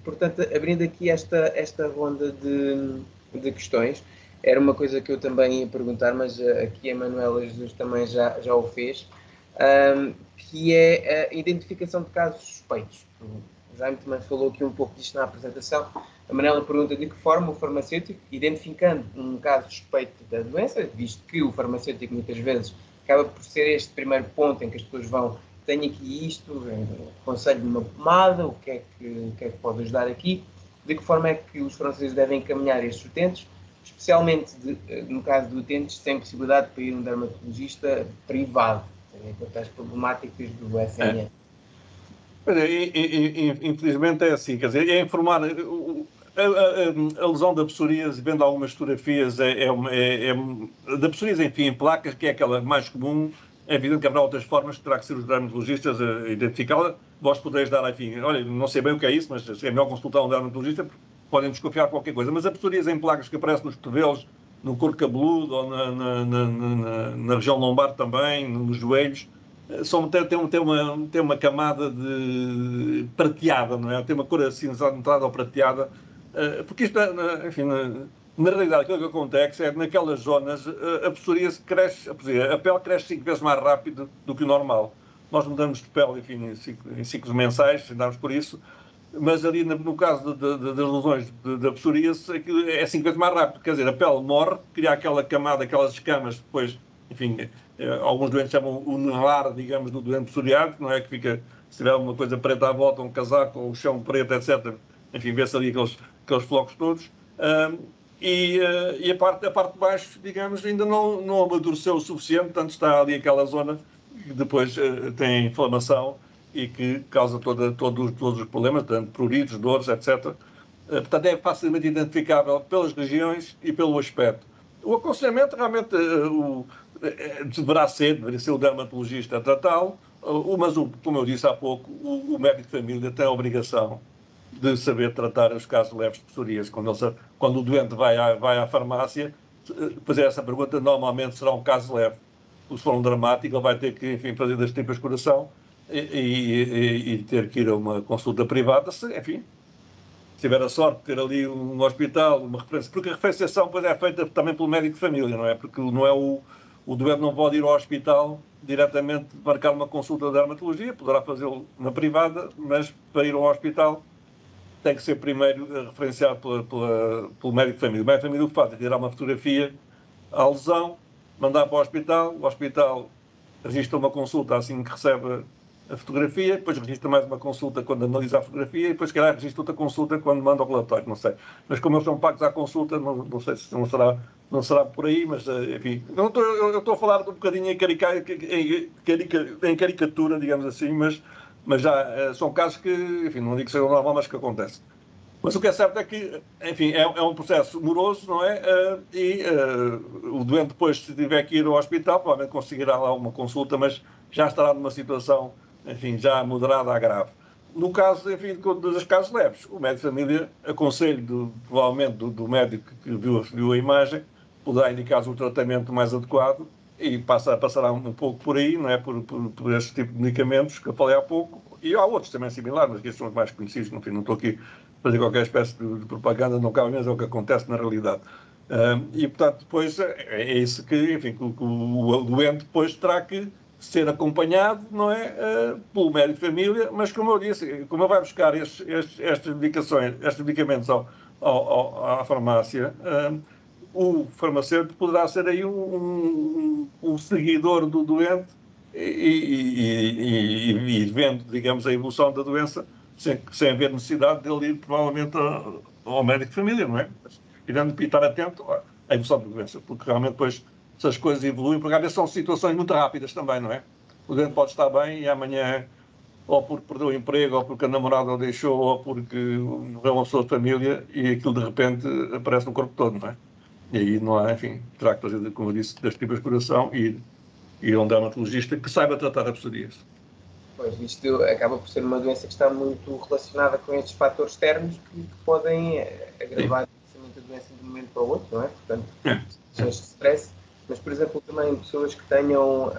Portanto, abrindo aqui esta ronda de questões, era uma coisa que eu também ia perguntar, mas aqui a Manuela Jesus também já o fez, que é a identificação de casos suspeitos. O Jaime também falou aqui um pouco disto na apresentação. A Manuela pergunta de que forma o farmacêutico, identificando um caso suspeito da doença, visto que o farmacêutico muitas vezes acaba por ser este primeiro ponto em que as pessoas vão, tenho aqui isto, aconselho-me uma pomada, o que é que pode ajudar aqui, de que forma é que os farmacêuticos devem encaminhar estes utentes, especialmente no caso de utentes sem possibilidade de ir a um dermatologista privado, quanto às problemáticas do SNS. Infelizmente é assim, quer dizer, é informar. A lesão da psoríase, vendo algumas fotografias, da psoríase, enfim, em placas, que é aquela mais comum, é evidente que haverá outras formas que terá que ser os dermatologistas a identificá-la. Vós podeis dar, enfim, olha, não sei bem o que é isso, mas é melhor consultar um dermatologista, porque podem desconfiar de qualquer coisa. Mas a psoríase em placas que aparecem nos cotovelos, no couro cabeludo ou na região lombar também, nos joelhos, tem uma camada de prateada, não é? Tem uma cor acinzentada ou prateada, porque isto, enfim, na realidade, aquilo que acontece é que naquelas zonas a psoríase cresce, a pele cresce 5 vezes mais rápido do que o normal. Nós mudamos de pele, enfim, em ciclos mensais, andamos por isso, mas ali no caso das lesões da psoríase, aquilo é 5 vezes mais rápido. Quer dizer, a pele morre, cria aquela camada, aquelas escamas, depois, enfim, alguns doentes chamam o nelar, digamos, do doente psoriásico, não é? Que fica, se tiver alguma coisa preta à volta, um casaco, ou o chão preto, etc., enfim, vê-se ali aqueles flocos todos. E a parte de baixo, digamos, ainda não amadureceu o suficiente, portanto está ali aquela zona que depois tem inflamação e que causa todos os problemas, tanto pruridos, dores, etc. Portanto, é facilmente identificável pelas regiões e pelo aspecto. O aconselhamento realmente deveria ser o dermatologista a tratá-lo, mas, como eu disse há pouco, o médico de família tem a obrigação de saber tratar os casos leves de psoríase. Quando o doente vai à farmácia, fazer essa pergunta, normalmente será um caso leve. Se for um dramático, ele vai ter que, enfim, fazer das tripas coração e ter que ir a uma consulta privada, enfim, se tiver a sorte de ter ali um hospital, uma referência, porque a referenciação depois é feita também pelo médico de família, não é? Porque não é o doente não pode ir ao hospital diretamente marcar uma consulta de dermatologia, poderá fazê-lo na privada, mas para ir ao hospital tem que ser primeiro referenciado pelo médico de família. O médico de família o que faz é tirar uma fotografia à lesão, mandar para o hospital registra uma consulta assim que recebe a fotografia, depois registra mais uma consulta quando analisa a fotografia e depois, se calhar, registra outra consulta quando manda o relatório, não sei. Mas como eles são pagos à consulta, não sei se não será por aí, mas, enfim. Eu estou a falar de um bocadinho em caricatura, digamos assim, mas já são casos que, enfim, não digo que sejam normal, mas que acontecem. Mas o que é certo é que, enfim, é um processo moroso, não é? O doente depois, se tiver que ir ao hospital, provavelmente conseguirá lá uma consulta, mas já estará numa situação, enfim, já moderada a grave. No caso, enfim, dos casos leves, o médico de família, aconselho provavelmente do médico que viu a imagem, poderá indicar o tratamento mais adequado e passará um pouco por aí, não é? Por este tipo de medicamentos que eu falei há pouco, e há outros também similares, mas que são os mais conhecidos, enfim, não estou aqui fazer qualquer espécie de propaganda, não cabe mesmo, é o que acontece na realidade. E, portanto, depois é isso que, enfim, o doente depois terá que ser acompanhado, não é, pelo médico de família, mas como eu disse, como ele vai buscar estas medicamentos à farmácia, o farmacêutico poderá ser aí um seguidor do doente e vendo, digamos, a evolução da doença sem haver necessidade dele ir provavelmente ao médico de família, não é? E estar atento à evolução da doença, porque realmente depois, se as coisas evoluem, porque às vezes são situações muito rápidas também, não é? O doente pode estar bem e amanhã, ou porque perdeu o emprego, ou porque a namorada o deixou, ou porque morreu uma pessoa de família, e aquilo de repente aparece no corpo todo, não é? E aí não há, enfim, terá que fazer, como eu disse, das tripas de coração e ir a um dermatologista que saiba tratar a psoríase. Pois, isto acaba por ser uma doença que está muito relacionada com estes fatores externos que podem agravar a doença de um momento para o outro, não é? Portanto, situações de stress. Mas, por exemplo, também pessoas que tenham,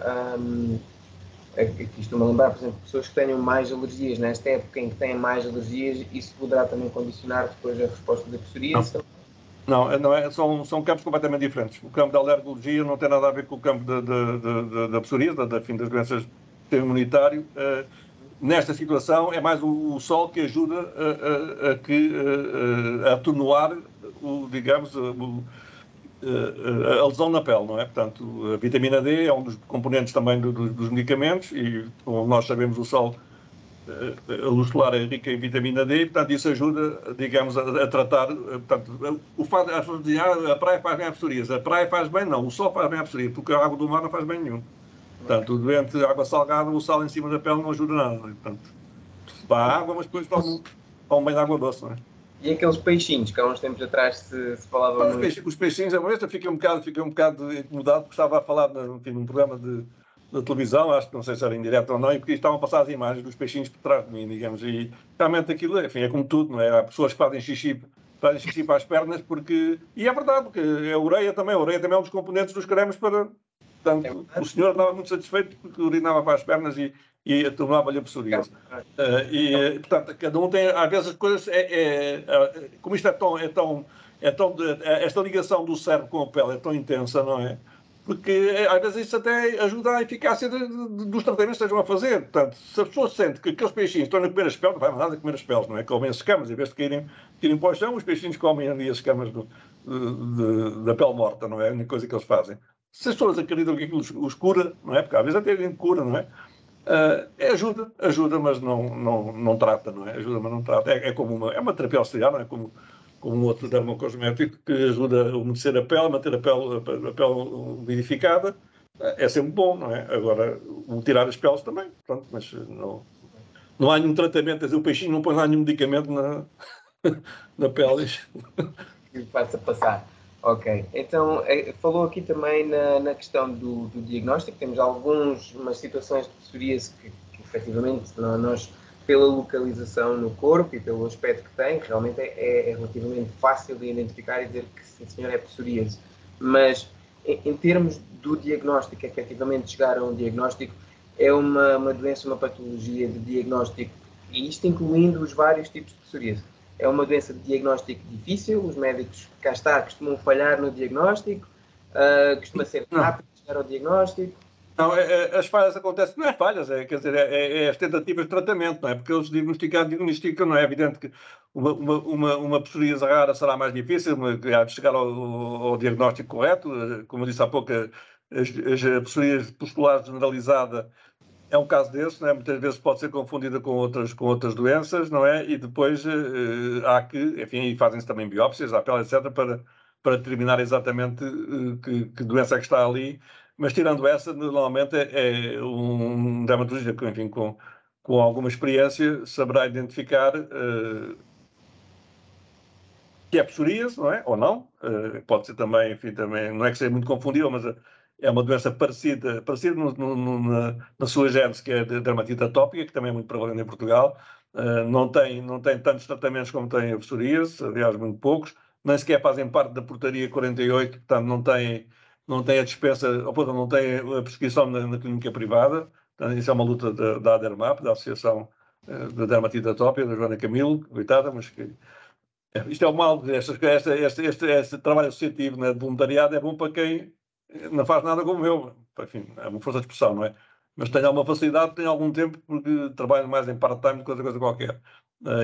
aqui estou-me a lembrar, por exemplo, pessoas que tenham mais alergias, nesta época em que têm mais alergias, isso poderá também condicionar depois a resposta da psoríase? Não, são campos completamente diferentes. O campo da alergologia não tem nada a ver com o campo da psoríase, das doenças do sistema imunitário. Nesta situação, é mais o sol que ajuda a atenuar, digamos, a lesão na pele, não é? Portanto, a vitamina D é um dos componentes também dos medicamentos e, como nós sabemos, o sol, a luz solar é rica em vitamina D, portanto, isso ajuda, digamos, a tratar. Portanto, o fato de a praia faz bem a psoríase. A praia faz bem, não. O sol faz bem a psoríase, porque a água do mar não faz bem nenhum. Portanto, o doente, água salgada, o sal em cima da pele não ajuda nada. Portanto, dá água, mas depois toma bem de água doce, não é? E aqueles peixinhos que há uns tempos atrás se falavam muito... Os peixinhos, a verdade, fiquei um bocado incomodado, porque estava a falar num programa da televisão, acho que não sei se era em direto ou não, e porque estavam a passar as imagens dos peixinhos por trás de mim, digamos, e realmente aquilo, enfim, é como tudo, não é? Há pessoas que fazem xixi para as pernas, porque, e é verdade, porque a ureia também é um dos componentes dos cremes para, portanto, o senhor estava muito satisfeito porque urinava para as pernas e tomava-lhe a psoríase. Portanto, cada um tem, às vezes as coisas, como isto esta ligação do cérebro com a pele é tão intensa, não é? Porque às vezes isso até ajuda à eficácia dos tratamentos que estejam a fazer. Portanto, se a pessoa sente que aqueles peixinhos estão a comer as peles, não vai nada a comer as peles, não é? Comem as escamas, em vez de caírem para o chão, os peixinhos comem ali as escamas da pele morta, não é? A única coisa que eles fazem. Se as pessoas acreditam que aquilo os cura, não é? Porque às vezes até cura, não é? Ajuda, mas não trata, não é? Ajuda, mas não trata. É como uma terapia auxiliar, não é? Como um outro dermocosmético que ajuda a umedecer a pele, manter a pele umidificada. É sempre bom, não é? Agora, tirar as peles também, pronto, mas não há nenhum tratamento, o peixinho não põe lá nenhum medicamento na pele. Que faça passar. Ok, então falou aqui também na questão do diagnóstico, temos algumas situações de psoríase que efetivamente nós, pela localização no corpo e pelo aspecto que tem, realmente é relativamente fácil de identificar e dizer que sim senhor é psoríase, mas em termos do diagnóstico, efetivamente chegar a um diagnóstico, é uma doença, uma patologia de diagnóstico, e isto incluindo os vários tipos de psoríase. É uma doença de diagnóstico difícil, os médicos, cá está, costumam falhar no diagnóstico, costuma ser rápido chegar ao diagnóstico. Não, as falhas acontecem, não é falhas, quer dizer, as tentativas de tratamento, não é? Porque eles diagnosticam, não é evidente que uma psoríase rara será mais difícil de chegar ao diagnóstico correto, como eu disse há pouco, a psoríase pustular generalizada é um caso desse, não é? Muitas vezes pode ser confundida com outras doenças, não é? E depois há que, enfim, fazem-se também biópsias à pele, etc., para determinar exatamente que doença é que está ali. Mas tirando essa, normalmente é um dermatologista enfim, com alguma experiência saberá identificar que é psoríase, não é? Ou não. Pode ser também, enfim, também, não é que seja muito confundível, mas é uma doença parecida na sua gênese, que é a dermatite atópica, que também é muito prevalente em Portugal. Não tem tantos tratamentos como tem a psoríase, aliás, muito poucos. Nem sequer fazem parte da portaria 48, portanto, não tem a dispensa, ou não tem a prescrição na clínica privada. Portanto, isso é uma luta da ADERMAP, da Associação da Dermatite Atópica, da Joana Camilo, coitada, mas que isto é o mal, este trabalho associativo, né, de voluntariado é bom para quem não faz nada como eu. Enfim, é uma força de expressão, não é? Mas tenho alguma facilidade, tenho algum tempo, porque trabalho mais em part-time do que outra coisa qualquer.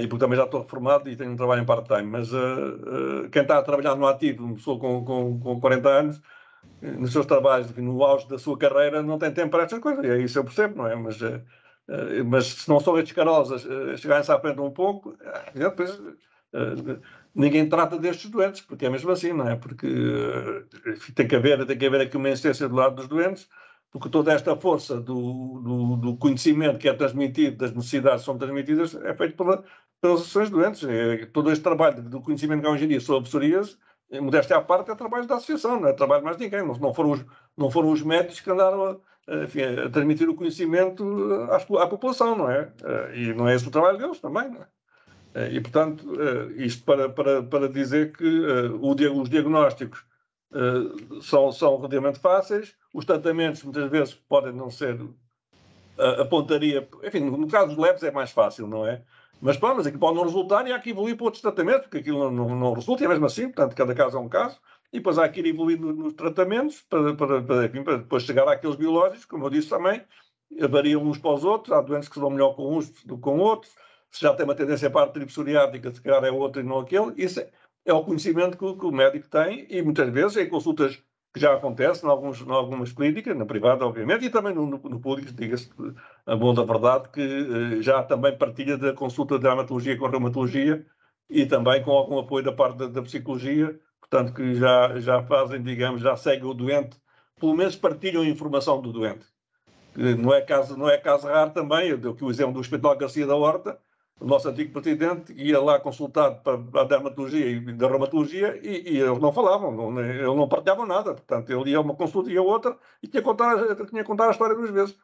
E porque também já estou reformado e tenho um trabalho em part-time. Mas quem está a trabalhar no ativo, uma pessoa com 40 anos, nos seus trabalhos, enfim, no auge da sua carreira, não tem tempo para estas coisas. E é isso eu percebo, não é? Mas se não são estes carolas chegarem-se à frente um pouco, depois ninguém trata destes doentes, porque é mesmo assim, não é? Porque tem que haver aqui uma insistência do lado dos doentes, porque toda esta força do conhecimento que é transmitido, das necessidades que são transmitidas, é feito pelas associações doentes. Todo este trabalho do conhecimento que há hoje em dia sobre psoríase, modéstia à parte, é trabalho da associação, não é trabalho de mais ninguém. Não foram os médicos que andaram a transmitir o conhecimento à população, não é? E não é esse o trabalho deles também, não é? E, portanto, isto para dizer que os diagnósticos são relativamente fáceis, os tratamentos muitas vezes podem não ser a pontaria, enfim, no caso dos leves é mais fácil, não é? Mas aquilo pode não resultar e há que evoluir para outros tratamentos, porque aquilo não resulta, e é mesmo assim, portanto, cada caso é um caso, e depois há que ir evoluir nos tratamentos para depois chegar àqueles biológicos, como eu disse também, variam uns para os outros, há doentes que se vão melhor com uns do que com outros, se já tem uma tendência para a artrite psoriática, se calhar é outro e não aquele, isso é o conhecimento que o médico tem, e muitas vezes em consultas que já acontece em algumas clínicas, na privada, obviamente, e também no público, diga-se a bom da verdade, que já há também partilha da consulta de dermatologia com a reumatologia e também com algum apoio da parte da psicologia, portanto que já fazem, digamos, já seguem o doente, pelo menos partilham a informação do doente. Não é caso raro também, eu dei aqui o exemplo do Hospital Garcia da Horta, o nosso antigo presidente ia lá consultado para a dermatologia e da reumatologia e eles não falavam, eles não partilhavam nada. Portanto, ele ia a uma consulta e a outra e tinha que contar a história 2 vezes.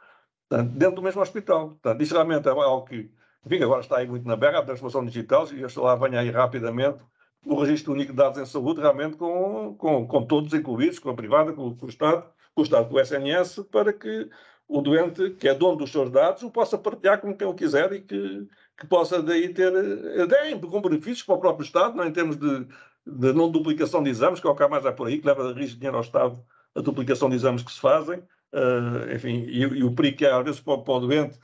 Portanto, dentro do mesmo hospital. Portanto, isto realmente é algo que, enfim, agora está aí muito na berra, a transformação digital, e eu lá venho aí rapidamente o registro único de dados em saúde, realmente com todos incluídos, com a privada, com o Estado, com o SNS, para que o doente, que é dono dos seus dados, o possa partilhar com quem o quiser e que possa daí ter, com benefícios para o próprio Estado, não, em termos de não duplicação de exames, que é o que há mais é por aí, que leva a risco de dinheiro ao Estado a duplicação de exames que se fazem, enfim, e o perigo que é às vezes para o doente,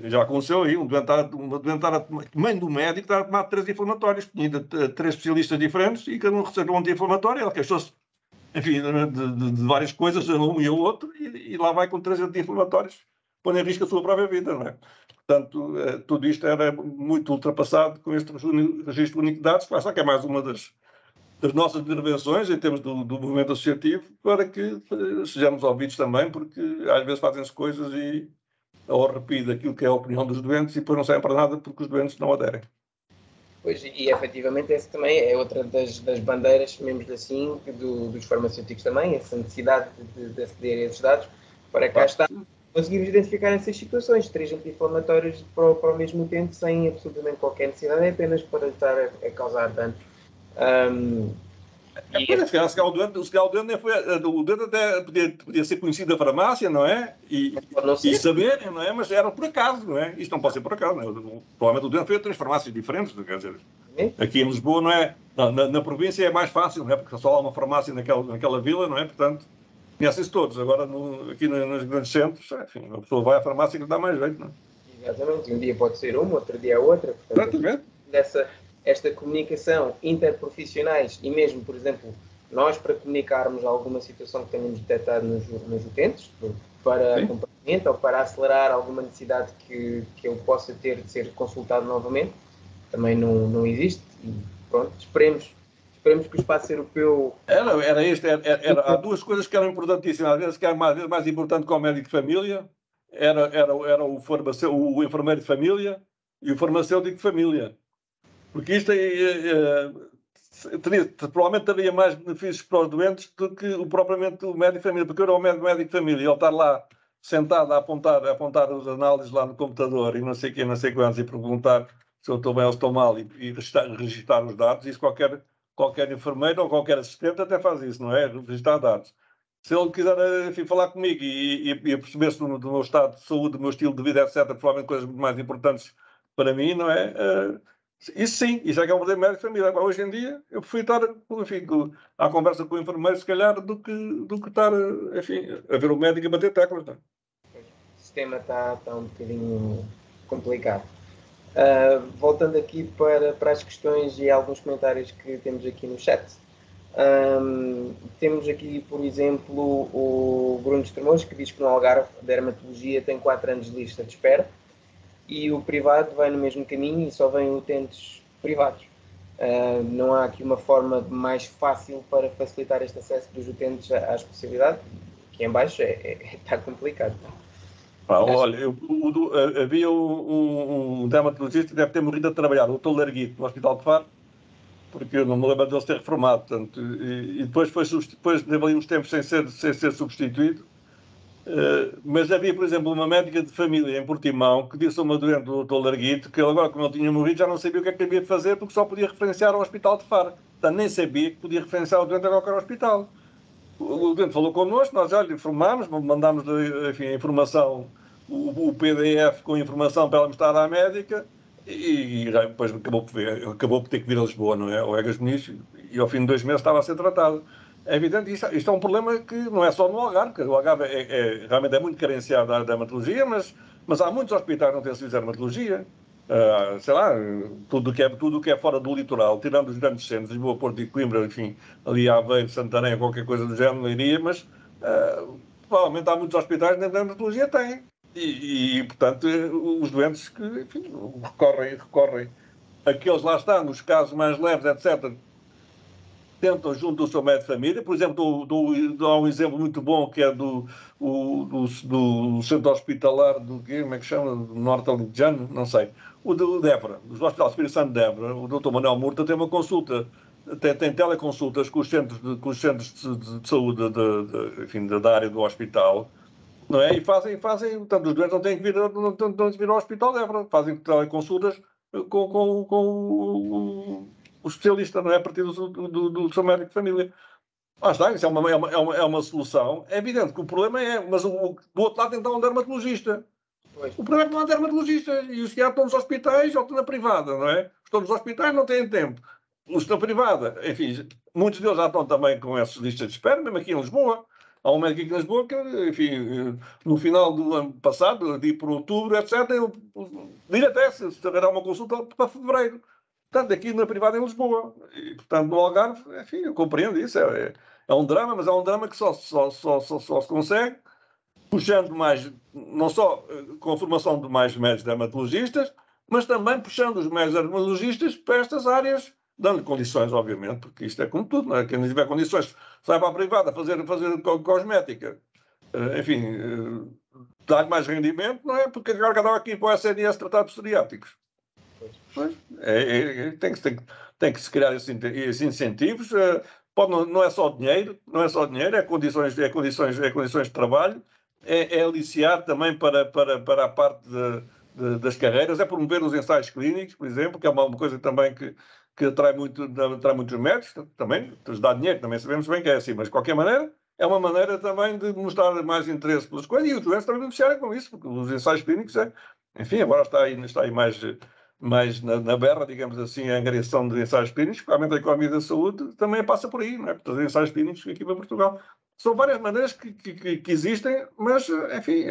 já aconteceu aí, uma doente mãe do médico está a tomar 3 inflamatórios, tinha 3 especialistas diferentes e cada um recebeu um anti-inflamatório, ela queixou-se, enfim, de várias coisas, a um e ao outro, e lá vai com 3 anti-inflamatórios, põe em risco a sua própria vida, não é? Portanto, tudo isto era muito ultrapassado com este registro único de dados, que é mais uma das nossas intervenções em termos do movimento associativo, para que sejamos ouvidos também, porque às vezes fazem-se coisas e ao arrepio daquilo que é a opinião dos doentes e depois não serve para nada porque os doentes não aderem. Pois, e efetivamente essa também é outra das bandeiras, chamemos-lhe assim, dos farmacêuticos também, essa necessidade de aceder a esses dados, para cá está, conseguirmos identificar essas situações, 3 anti-inflamatórios para o mesmo tempo, sem absolutamente qualquer necessidade, é apenas para estar a causar dano. Se calhar o doente nem foi. O doente até podia ser conhecido da farmácia, não é? E saberem, não é? Mas era por acaso, não é? Isto não pode ser por acaso, não é? Provavelmente o doente foi a 3 farmácias diferentes, quer dizer. Aqui em Lisboa, não é? Na província é mais fácil, não é? Porque só há uma farmácia naquela vila, não é? Portanto, conhecem-se todos. Agora, aqui nos grandes centros, enfim, a pessoa vai à farmácia que lhe dá mais jeito, não é? Exatamente. Um dia pode ser uma, outro dia outra. Portanto, esta comunicação interprofissionais e mesmo, por exemplo, nós para comunicarmos alguma situação que tenhamos detectado nos utentes, para acompanhamento ou para acelerar alguma necessidade que eu possa ter de ser consultado novamente, também não existe. E pronto, esperemos que o espaço europeu... Há 2 coisas que eram importantíssimas. Às vezes, que era mais importante que o médico de família, era o enfermeiro de família e o farmacêutico de família. Porque isto provavelmente teria mais benefícios para os doentes do que propriamente o médico de família, porque eu era o médico de família, ele estar lá sentado a apontar as análises lá no computador e não sei quem, não sei quantos, e perguntar se eu estou bem ou estou mal e registrar os dados, isso qualquer enfermeiro ou qualquer assistente até faz isso, não é? Registrar dados. Se ele quiser, enfim, falar comigo e perceber-se do meu estado de saúde, do meu estilo de vida, etc., provavelmente coisas mais importantes para mim, não é? Isso sim, isso é que é um poder médico de família. Agora, hoje em dia, eu prefiro estar, enfim, à conversa com o enfermeiro, se calhar, do que estar, enfim, a ver o médico a bater teclas. Não? O sistema está um bocadinho complicado. Voltando aqui para as questões e alguns comentários que temos aqui no chat. Temos aqui, por exemplo, o Bruno Estremoz, que diz que no Algarve a dermatologia tem 4 anos de lista de espera e o privado vai no mesmo caminho e só vêm utentes privados. Não há aqui uma forma mais fácil para facilitar este acesso dos utentes à especialidade, que em baixo está complicado. Olha, havia um dermatologista que deve ter morrido a trabalhar, o Dr. Larguito, no Hospital de Faro, porque eu não me lembro dele ter reformado, portanto, e depois teve ali uns tempos sem ser substituído. Mas havia, por exemplo, uma médica de família em Portimão que disse a uma doente do Dr. Larguito que ele agora, como ele tinha morrido, já não sabia o que é que havia de fazer porque só podia referenciar ao Hospital de Faro. Portanto, nem sabia que podia referenciar o doente a qualquer hospital. O doente falou connosco, nós já lhe informámos, mandámos, enfim, a informação, o PDF com a informação para ela mostrar à médica e depois acabou por ter que vir a Lisboa, não é? Ou Egas Muniz, e ao fim de 2 meses estava a ser tratado. É evidente, isto é um problema que não é só no Algarve, porque o Algarve realmente é muito carenciado da dermatologia, mas há muitos hospitais que não têm serviço de dermatologia. Sei lá, tudo o que é fora do litoral, tirando os grandes centros, Lisboa, Porto e Coimbra, enfim, ali Aveiro, Santarém, qualquer coisa do género, não iria, mas provavelmente há muitos hospitais que nem dermatologia têm. E, portanto, os doentes que, enfim, recorrem, aqueles lá estão, nos casos mais leves, etc., tentam junto do seu médico de família. Por exemplo, dou um exemplo muito bom que é do centro hospitalar como é que chama? Do Norte Alentejano, não sei. O do Évora, do Hospital Espírito Santo de Évora, o Dr. Manuel Murta tem uma consulta, tem teleconsultas com os centros de saúde enfim, da área do hospital, não é? E fazem, portanto, os doentes não têm que vir, não têm que vir ao Hospital de Évora, fazem teleconsultas com o especialista, não é? A partir do seu médico de família. Lá está, isso é uma solução. É evidente que o problema mas do outro lado tem que estar um dermatologista. Pois. O problema é que não há dermatologista. E os que estão nos hospitais ou estão na privada, não é? Estão nos hospitais não têm tempo. Os na privada, enfim, muitos deles já estão também com essas listas de espera, mesmo aqui em Lisboa. Há um médico aqui em Lisboa que, enfim, no final do ano passado, de por outubro, etc., ele até se haverá uma consulta para fevereiro. Portanto, aqui na privada em Lisboa. E, portanto, no Algarve, enfim, eu compreendo isso. É um drama, mas é um drama que só se consegue puxando mais, não só com a formação de mais médicos dermatologistas, mas também puxando os médicos dermatologistas para estas áreas, dando condições, obviamente, porque isto é como tudo, não é? Quem não tiver condições, sai para a privada fazer cosmética, enfim, dar mais rendimento, não é? Porque agora cada aqui para o SNS tratar de psoriáticos. Pois, tem que se criar esses incentivos. Não é só dinheiro, é condições de trabalho, é aliciar também para a parte das carreiras, é promover os ensaios clínicos, por exemplo, que é uma coisa também que atrai muitos médicos, também, dá dinheiro, também sabemos bem que é assim, mas de qualquer maneira, é uma maneira também de mostrar mais interesse pelas coisas e os doentes também beneficiarem com isso, porque os ensaios clínicos, enfim, agora está aí mais na berra, digamos assim, a angariação de ensaios clínicos, realmente a economia da saúde também passa por aí, não é? Portanto, os ensaios clínicos aqui para Portugal. São várias maneiras que existem, mas, enfim,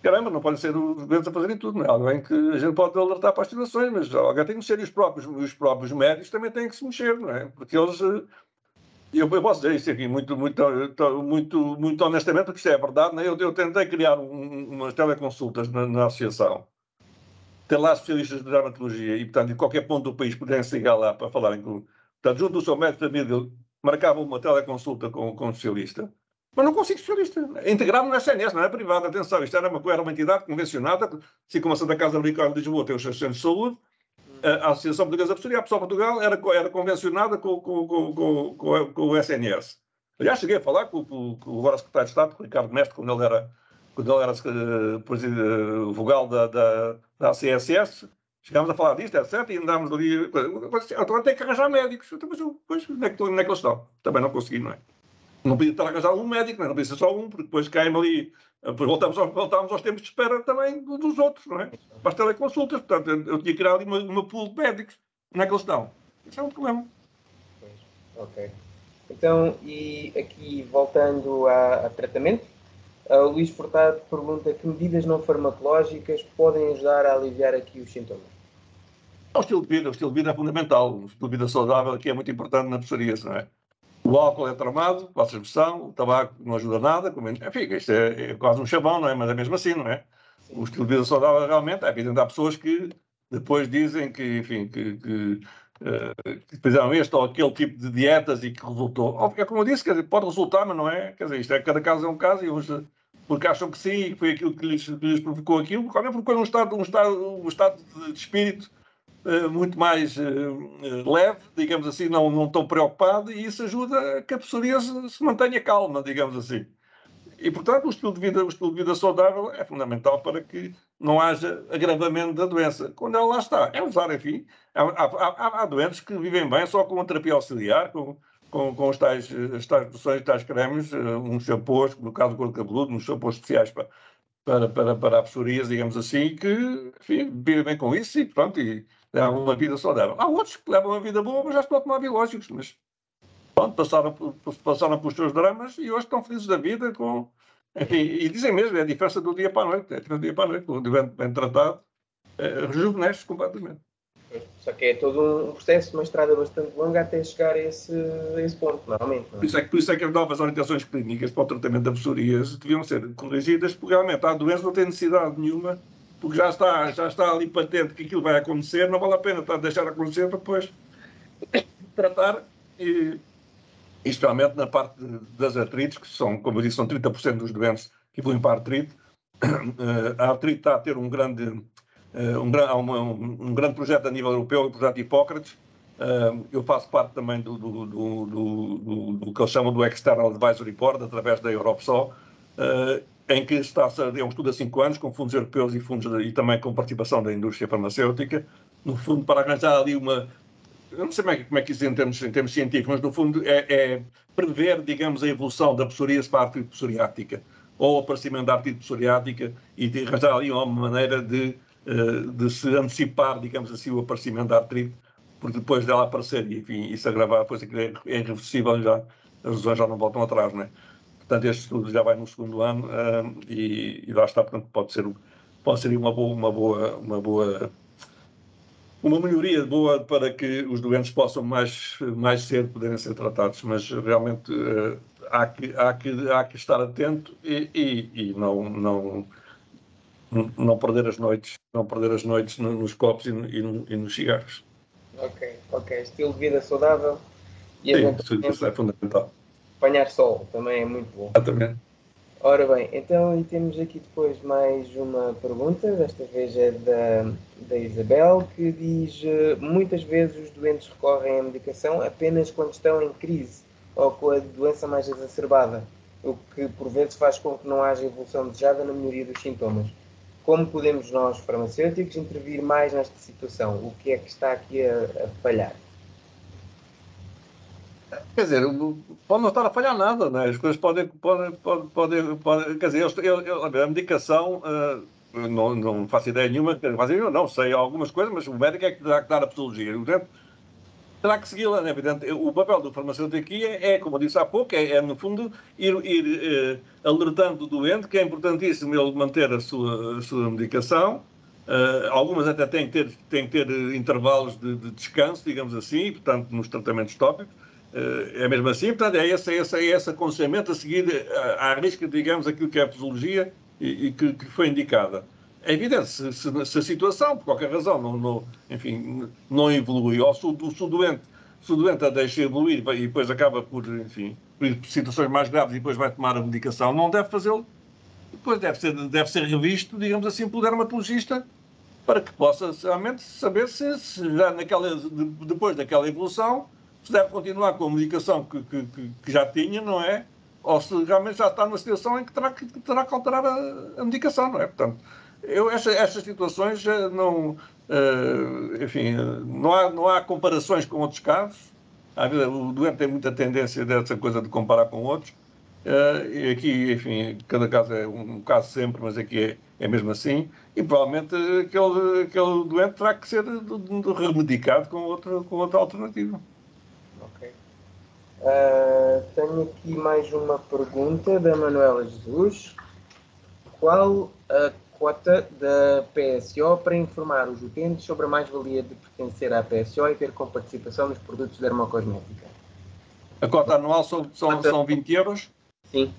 caramba, não podem ser os governos a fazerem tudo, não é? Alguém que a gente pode alertar para as situações, mas alguém tem que mexer e os próprios médicos também têm que se mexer, não é? Porque eles... Eu posso dizer isso aqui muito honestamente, porque isto é verdade, não é? Eu tentei criar umas teleconsultas na associação, ter lá especialistas de dermatologia e, portanto, em qualquer ponto do país puderem se ligar lá para falarem com... Portanto, junto do seu médico de família, marcavam uma teleconsulta com um especialista, mas não consigo especialista. Integrado no SNS, não é privado. Atenção, isto era uma entidade convencionada, assim como a Santa Casa Americana de Lisboa tem os seus centros de saúde, a Associação Portuguesa de Psoriasia, a Pessoal Portugal era convencionada com o SNS. Aliás, cheguei a falar com o agora secretário de Estado, Ricardo Mestre, quando ele era vogal da ACSS, chegámos a falar disto, etc. E andámos ali. Então tem que arranjar médicos. Então, mas depois, onde é que eles estão? Também não consegui, não é? Não podia estar a arranjar um médico, não podia ser só um, porque depois cai-me ali. Depois voltámos aos tempos de espera também dos outros, não é? Para as teleconsultas. Portanto, eu tinha que criar ali uma pool de médicos. Onde é que eles estão? Isso é um problema. Ok. Então, e aqui voltando a tratamento, o Luís Furtado pergunta que medidas não farmacológicas podem ajudar a aliviar aqui os sintomas. O estilo de vida é fundamental. O estilo de vida saudável aqui é muito importante na psoríase, não é? O álcool é tramado, passa expressão, o tabaco não ajuda nada, enfim, isto é quase um chavão, não é? Mas é mesmo assim, não é? Sim. O estilo de vida saudável realmente, é evidente, há pessoas que depois dizem que, enfim, que fizeram este ou aquele tipo de dietas e que resultou. É como eu disse, quer dizer, pode resultar, mas não é, quer dizer, cada caso é um caso e uns porque acham que sim, que foi aquilo que lhes provocou aquilo, porque provocou um estado de espírito muito mais leve, digamos assim, não tão preocupado, e isso ajuda a que a psoríase se mantenha calma, digamos assim. E, portanto, o estilo de vida saudável é fundamental para que não haja agravamento da doença. Quando ela lá está, é usar, enfim. Há doentes que vivem bem só com a terapia auxiliar, com as tais doções, tais cremes, uns shampoos, no caso do couro cabeludo, uns shampoos especiais para a psoríase, digamos assim, que, enfim, vivem bem com isso e, pronto, e levam uma vida saudável. Há outros que levam uma vida boa, mas já estão a tomar biológicos, mas pronto, passaram pelos seus dramas e hoje estão felizes da vida enfim, e dizem mesmo, é a diferença do dia para a noite, o doente bem tratado rejuvenesce completamente. Só que é todo um processo, uma estrada bastante longa até chegar a esse ponto, normalmente. Não é? Por isso é que as novas orientações clínicas para o tratamento da psoríase deviam ser corrigidas, porque realmente a doença não tem necessidade nenhuma, porque já está ali patente que aquilo vai acontecer, não vale a pena deixar acontecer para depois tratar e especialmente na parte das artrites, que são, como eu disse, são 30% dos doentes que evoluem para a artrite. A artrite está a ter um grande projeto a nível europeu, o projeto Hipócrates. Eu faço parte também do que eles chamam do External Advisory Board, através da Europsol, em que é um estudo a 5 anos, com fundos europeus e também com participação da indústria farmacêutica, no fundo, para arranjar ali uma... Eu não sei como é que isso é em termos científicos, mas no fundo é prever, digamos, a evolução da psoríase para a artrite psoriática, ou o aparecimento da artrite psoriática, e de arranjar ali uma maneira de se antecipar, digamos assim, o aparecimento da artrite, porque depois dela aparecer e se agravar, depois é irreversível, as lesões já não voltam atrás, não é? Portanto, este estudo já vai no 2º ano e lá está, portanto, pode ser uma melhoria boa para que os doentes possam mais cedo poderem ser tratados, mas realmente há que estar atento e não perder as noites nos copos e nos cigarros. Ok. Estilo de vida saudável e sim, isso é fundamental. Apanhar sol também é muito bom. Exatamente. Ora bem, então e temos aqui depois mais uma pergunta, desta vez é da Isabel, que diz: muitas vezes os doentes recorrem à medicação apenas quando estão em crise ou com a doença mais exacerbada, o que por vezes faz com que não haja evolução desejada na melhoria dos sintomas. Como podemos nós, farmacêuticos, intervir mais nesta situação? O que é que está aqui a falhar? Quer dizer, pode não estar a falhar nada, não é? As coisas podem quer dizer, a medicação, não faço ideia nenhuma, não sei algumas coisas, mas o médico é que terá que dar a patologia. Portanto, terá que segui-la, é evidente. O papel do farmacêutico aqui como eu disse há pouco, no fundo, ir alertando o doente que é importantíssimo ele manter a sua medicação. Algumas até têm que ter intervalos de descanso, digamos assim, portanto, nos tratamentos tópicos. É mesmo assim, portanto, é esse aconselhamento a seguir à risca, digamos, aquilo que é a posologia e que foi indicada. É evidente, se a situação, por qualquer razão, não evolui, ou se o doente a deixa evoluir e depois acaba por situações mais graves e depois vai tomar a medicação, não deve fazê-lo. Depois deve ser revisto, digamos assim, pelo dermatologista, para que possa realmente saber se já depois daquela evolução se deve continuar com a medicação que já tinha, não é? Ou se realmente já está numa situação em que terá que alterar a medicação, não é? Portanto, estas situações não há comparações com outros casos. O doente tem muita tendência dessa coisa de comparar com outros. E aqui, enfim, cada caso é um caso sempre, mas aqui é mesmo assim. E provavelmente aquele doente terá que ser remedicado com outra alternativa. Ok. Tenho aqui mais uma pergunta da Manuela Jesus. Qual a cota da PSO para informar os utentes sobre a mais-valia de pertencer à PSO e ter comparticipação nos produtos de dermocosmética? A cota anual são 20 euros? Sim.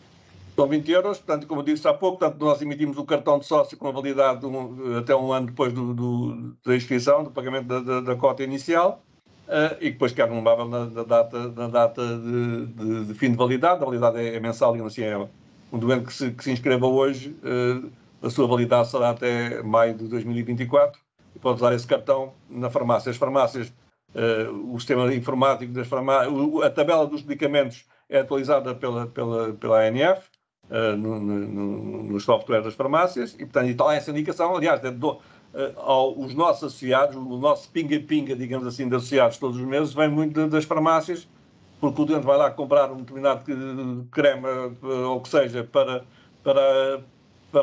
São 20 euros, portanto, como eu disse há pouco, portanto, nós emitimos o cartão de sócio com a validade até um ano depois da inscrição, do pagamento da cota inicial, e depois que é renovável na data de fim de validade. A validade é mensal, e assim é um doente que se inscreva hoje, a sua validade será até maio de 2024, e pode usar esse cartão na farmácia. As farmácias, o sistema informático das farmácias, a tabela dos medicamentos é atualizada pela ANF, no software das farmácias, e portanto está lá essa indicação. Aliás, os nossos associados, o nosso pinga-pinga, digamos assim, de associados todos os meses, vem muito das farmácias, porque o doente vai lá comprar um determinado creme, ou o que seja, para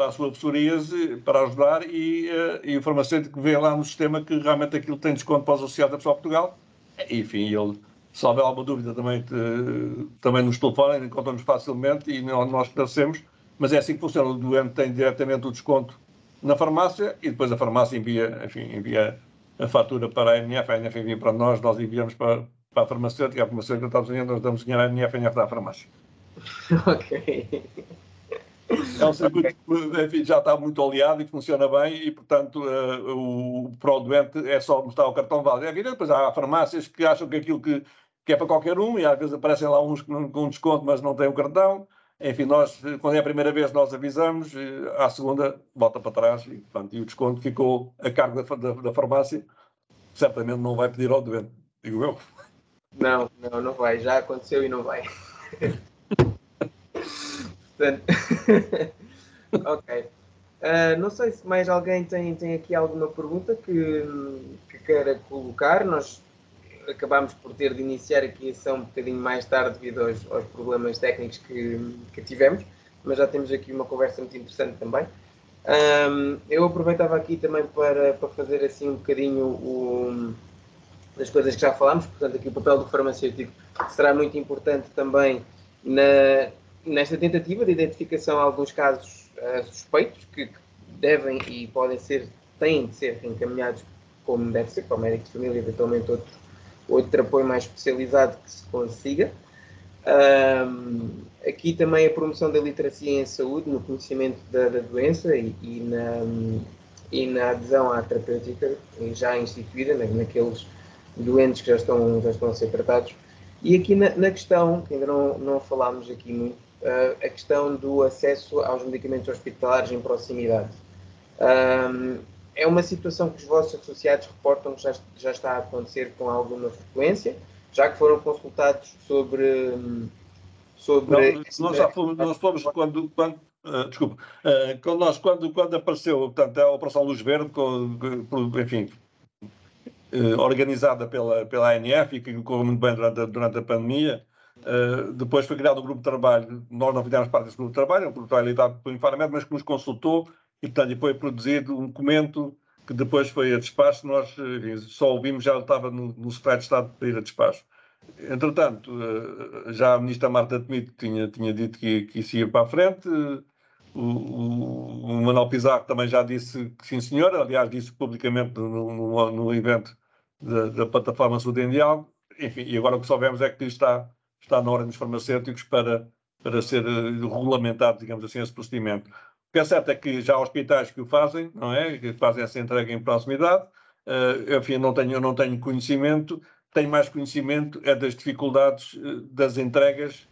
a sua psoríase, para ajudar, e o farmacêutico vê lá no sistema que realmente aquilo tem desconto para os associados da Pessoal Portugal. Enfim, se houver alguma dúvida, também nos telefonam, encontram-nos facilmente e nós esclarecemos, mas é assim que funciona. O doente tem diretamente o desconto na farmácia e depois a farmácia envia a fatura para a ANF envia para nós enviamos para a farmacêutica, a farmacêutica está dizendo, nós damos dinheiro à ANF dá à farmácia. Ok. É um circuito que já está muito oleado e funciona bem e, portanto, para o doente é só mostrar o cartão válido. É evidente, depois há farmácias que acham que aquilo que que é para qualquer um, e às vezes aparecem lá uns com desconto, mas não têm o cartão. Enfim, nós, quando é a primeira vez, nós avisamos, à segunda, volta para trás, e, portanto, e o desconto ficou a cargo da farmácia. Certamente não vai pedir ao doente, digo eu. Não vai. Já aconteceu e não vai. Portanto, ok. Não sei se mais alguém tem aqui alguma pergunta que queira colocar. Nós acabámos por ter de iniciar aqui a sessão um bocadinho mais tarde devido aos problemas técnicos que tivemos, mas já temos aqui uma conversa muito interessante também. Eu aproveitava aqui também para fazer assim um bocadinho das coisas que já falámos, portanto aqui o papel do farmacêutico será muito importante também nesta tentativa de identificação de alguns casos suspeitos que devem e têm de ser encaminhados como deve ser, para o médico de família, eventualmente outro apoio mais especializado que se consiga. Aqui também a promoção da literacia em saúde, no conhecimento da doença e na adesão à terapêutica já instituída, naqueles doentes que já estão a ser tratados. E aqui na questão, que ainda não falámos aqui muito, a questão do acesso aos medicamentos hospitalares em proximidade. É uma situação que os vossos associados reportam que já está a acontecer com alguma frequência, já que foram consultados sobre nós já fomos quando apareceu, portanto, a Operação Luz Verde, enfim, organizada pela ANF e que correu muito bem durante a pandemia. Depois foi criado um grupo de trabalho, nós não fizemos parte desse grupo de trabalho, um grupo de trabalho lidado pelo Infarmed, mas que nos consultou e, portanto, foi produzido um documento que depois foi a despacho. Nós só ouvimos, já estava no Secretário de Estado para ir a despacho. Entretanto, já a ministra Marta Temido tinha dito que isso ia para a frente. O Manuel Pizarro também já disse que sim, senhor. Aliás, disse publicamente no evento da plataforma Saúde em Diálogo. Enfim, e agora o que soubemos é que está na ordem dos farmacêuticos para ser regulamentado, digamos assim, esse procedimento. O que é certo é que já há hospitais que o fazem, não é? Que fazem essa entrega em proximidade. Enfim, eu não tenho conhecimento. Tenho mais conhecimento das dificuldades das entregas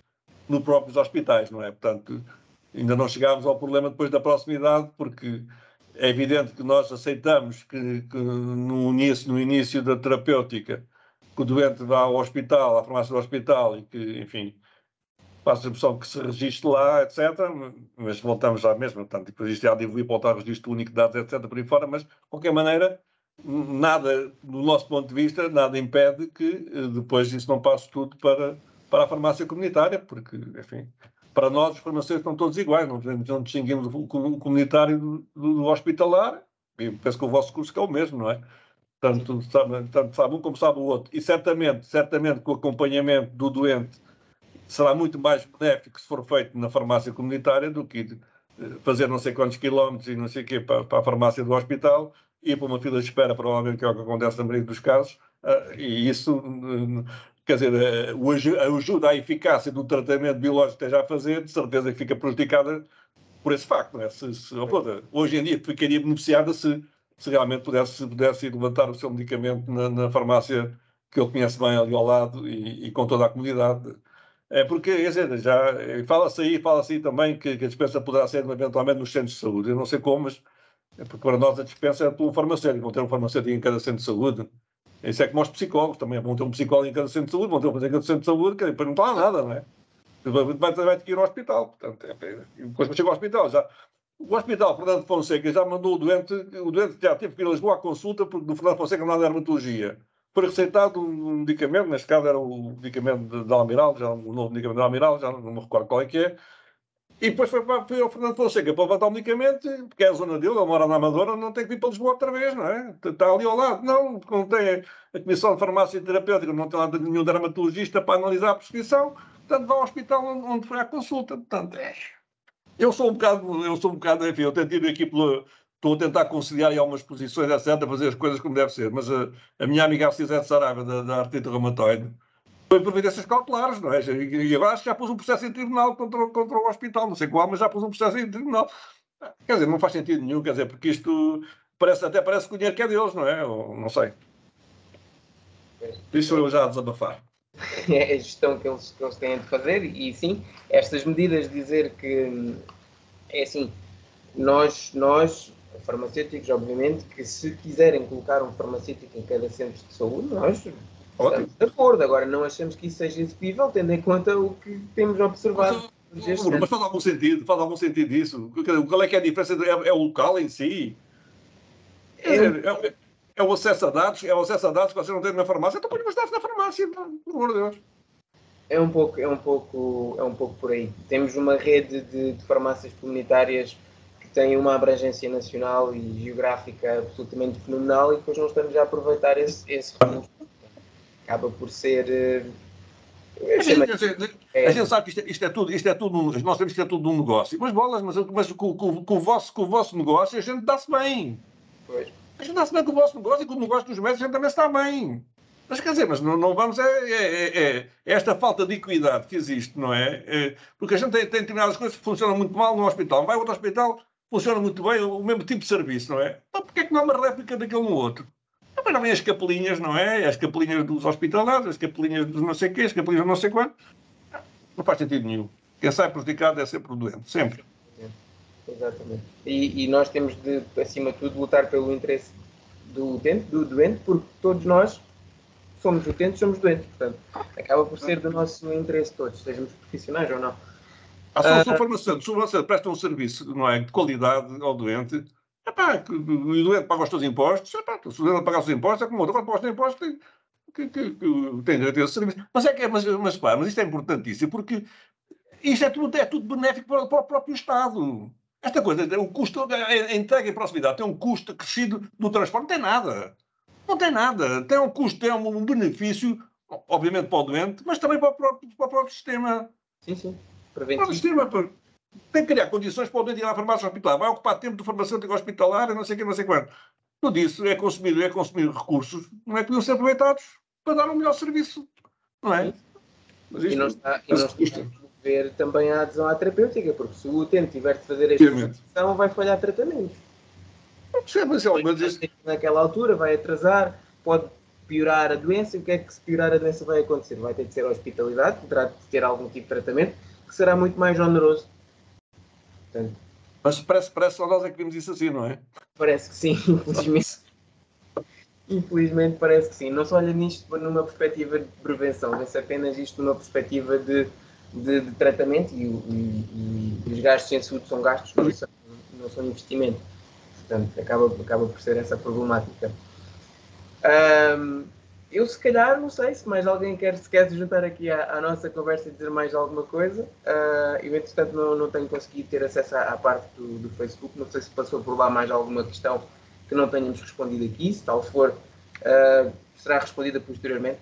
nos próprios hospitais, não é? Portanto, ainda não chegámos ao problema depois da proximidade, porque é evidente que nós aceitamos que no início da terapêutica, que o doente vá ao hospital, à farmácia do hospital, e que, enfim, faça a impressão que se registre lá, etc. Mas voltamos à mesma, portanto, depois isto há de evoluir para o registro único de dados, etc., por aí fora, mas, de qualquer maneira, nada, do nosso ponto de vista, nada impede que depois isso não passe tudo para a farmácia comunitária, porque, enfim, para nós os farmacêuticos estão todos iguais, não distinguimos o comunitário do hospitalar, e penso que o vosso curso é o mesmo, não é? Tanto sabe um como sabe o outro. E certamente que o acompanhamento do doente será muito mais benéfico se for feito na farmácia comunitária do que fazer não sei quantos quilómetros e não sei o quê para a farmácia do hospital, ir para uma fila de espera, provavelmente, que é o que acontece na maioria dos casos, e isso, quer dizer, a ajuda à eficácia do tratamento biológico que esteja a fazer, de certeza que fica prejudicada por esse facto, não é? Hoje em dia ficaria beneficiada se realmente pudesse ir levantar o seu medicamento na farmácia que ele conhece bem ali ao lado e com toda a comunidade. Porque, quer dizer, já fala-se aí também que a dispensa poderá ser eventualmente nos centros de saúde. Eu não sei como, mas porque para nós a dispensa é pelo farmacêutico. Vão ter um farmacêutico em cada centro de saúde. Isso é como os psicólogos também. Vão ter um psicólogo em cada centro de saúde, vão ter um farmacêutico em cada centro de saúde, que depois não está lá nada, não é? Vai ter que ir ao hospital. Portanto, e depois chega ao hospital, o hospital Fernando Fonseca já mandou o doente já teve que ir a Lisboa à consulta, porque do Fernando Fonseca não há dermatologia. Foi receitado um medicamento, neste caso era o medicamento de Almiral, já um novo medicamento de Almiral, já não me recordo qual é que é. E depois foi ao Fernando Fonseca para levantar o medicamento, porque é a zona dele, ele mora na Amadora, não tem que vir para Lisboa outra vez, não é? Está ali ao lado. Não tem a Comissão de Farmácia Terapêutica, não tem lá nenhum dermatologista para analisar a prescrição, portanto, vai ao hospital onde foi à consulta. Portanto, eu sou um bocado, enfim, eu tento ir aqui estou a tentar conciliar aí algumas posições, etc., a fazer as coisas como deve ser, mas a minha amiga Cisete Saraiva, da artrite reumatoide, foi providências cautelares, não é? E agora acho que já pôs um processo em tribunal contra o hospital, não sei qual, mas já pôs um processo em tribunal. Quer dizer, não faz sentido nenhum, quer dizer, porque isto até parece que o dinheiro que é deles, não é? Ou, não sei. Isso eu já a desabafar. é a gestão que eles têm de fazer. E sim, estas medidas de dizer que é assim, nós farmacêuticos, obviamente, que se quiserem colocar um farmacêutico em cada centro de saúde, nós estamos de acordo. Agora, não achamos que isso seja execuível, tendo em conta o que temos observado. Mas faz algum sentido isso? Qual é que é a diferença? É o local em si? É o acesso a dados que você não tem na farmácia, então põe os dados na farmácia, pelo amor de Deus. É um pouco por aí. Temos uma rede de farmácias comunitárias que tem uma abrangência nacional e geográfica absolutamente fenomenal e depois não estamos a aproveitar esse recurso. Acaba por ser... A gente sabe que isto é tudo, nós sabemos que é tudo um negócio. Mas bolas, mas com o vosso negócio a gente dá-se bem. Pois. A gente dá-se bem com o vosso negócio e com o negócio dos médicos a gente também está bem. Mas quer dizer, mas não vamos. Esta falta de equidade que existe, não é? Porque a gente tem determinadas coisas que funcionam muito mal no hospital. Vai a outro hospital, funciona muito bem, o mesmo tipo de serviço, não é? Então porquê é que não há uma réplica daquele no outro? Depois não vem as capelinhas, não é? As capelinhas dos hospitalares, as capelinhas dos não sei quê, as capelinhas de não sei quanto. Não faz sentido nenhum. Quem sai prejudicado é sempre o doente, sempre. Exatamente. E nós temos de, acima de tudo, lutar pelo interesse do doente, porque todos nós somos utentes, somos doentes. Portanto, acaba por ser do nosso interesse todos, sejamos profissionais ou não. Se o farmacêutico presta um serviço, não é, de qualidade ao doente, o doente paga os seus impostos, se o doente pagar os seus impostos, é como outro, quando paga os impostos, tem direito a esse serviço. Mas isto é importantíssimo, porque isto é tudo benéfico para o próprio Estado. Esta coisa, o custo, a entrega em proximidade tem um custo acrescido do transporte, não tem nada. Não tem nada. Tem um custo, tem um benefício, obviamente para o doente, mas também para o próprio sistema. Sim. Preventivo. O sistema tem que criar condições para o doente ir à farmácia hospitalar. Vai ocupar tempo do farmacêutico hospitalar, não sei o que, não sei quanto. Tudo isso é consumir recursos, não é que podiam ser aproveitados para dar um melhor serviço. Não é? Mas isto, e não está a ver também a adesão à terapêutica, porque se o utente tiver de fazer esta intervenção, vai falhar tratamentos. Naquela altura vai atrasar, pode piorar a doença. E o que é que, se piorar a doença, vai acontecer? Vai ter de ser hospitalizado, terá de ter algum tipo de tratamento que será muito mais oneroso. Portanto, mas parece só nós é que vimos isso assim, não é? Parece que sim, infelizmente. Infelizmente parece que sim. Não se olha nisto numa perspectiva de prevenção, vê-se apenas isto numa perspectiva de tratamento e os gastos em saúde são gastos, não são investimento. Portanto, acaba por ser essa problemática. Eu, se calhar, não sei se mais alguém se quer se juntar aqui à nossa conversa e dizer mais alguma coisa. Eu, entretanto, não tenho conseguido ter acesso à parte do Facebook. Não sei se passou por lá mais alguma questão que não tenhamos respondido aqui. Se tal for, será respondida posteriormente.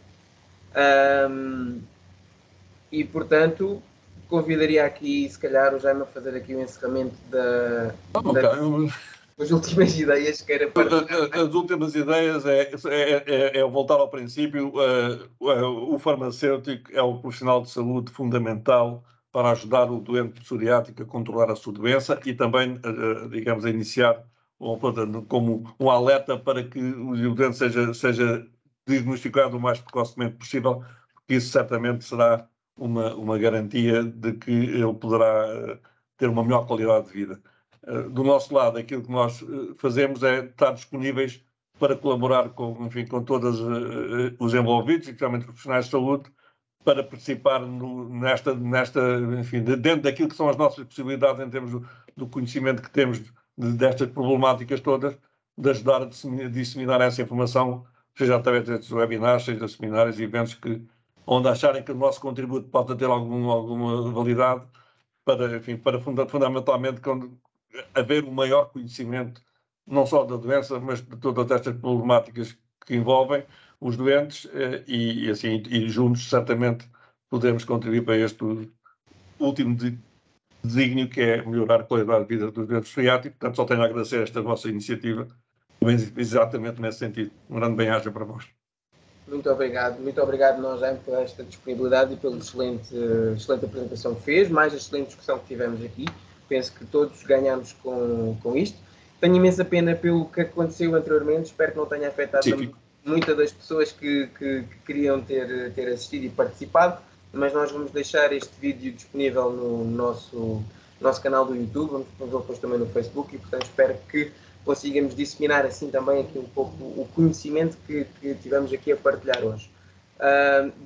E, portanto, convidaria aqui, se calhar, o Jaime a fazer aqui o encerramento as últimas ideias que era para... As últimas ideias é voltar ao princípio. O farmacêutico é o profissional de saúde fundamental para ajudar o doente psoriático a controlar a sua doença e também, digamos, a iniciar como um alerta para que o doente seja diagnosticado o mais precocemente possível, porque isso certamente será uma garantia de que ele poderá ter uma melhor qualidade de vida. Do nosso lado, aquilo que nós fazemos é estar disponíveis para colaborar com todos os envolvidos, especialmente os profissionais de saúde, para participar dentro daquilo que são as nossas possibilidades em termos do conhecimento que temos destas problemáticas todas, de ajudar a disseminar essa informação, seja através destes webinars, seja de seminários e eventos onde acharem que o nosso contributo pode ter alguma validade para fundamentalmente haver um maior conhecimento não só da doença, mas de todas estas problemáticas que envolvem os doentes e juntos certamente podemos contribuir para este último desígnio, que é melhorar a qualidade de vida dos doentes psoriáticos. Portanto, só tenho a agradecer esta vossa iniciativa, exatamente nesse sentido. Um grande bem-aja para vós. Muito obrigado nós, Jaime, por esta disponibilidade e pela excelente apresentação que fez, mais a excelente discussão que tivemos aqui. Penso que todos ganhamos com isto. Tenho imensa pena pelo que aconteceu anteriormente, espero que não tenha afetado muitas das pessoas que queriam ter assistido e participado, mas nós vamos deixar este vídeo disponível no nosso canal do YouTube, vamos pôr depois também no Facebook e, portanto, espero que consigamos disseminar assim também aqui um pouco o conhecimento que tivemos aqui a partilhar hoje.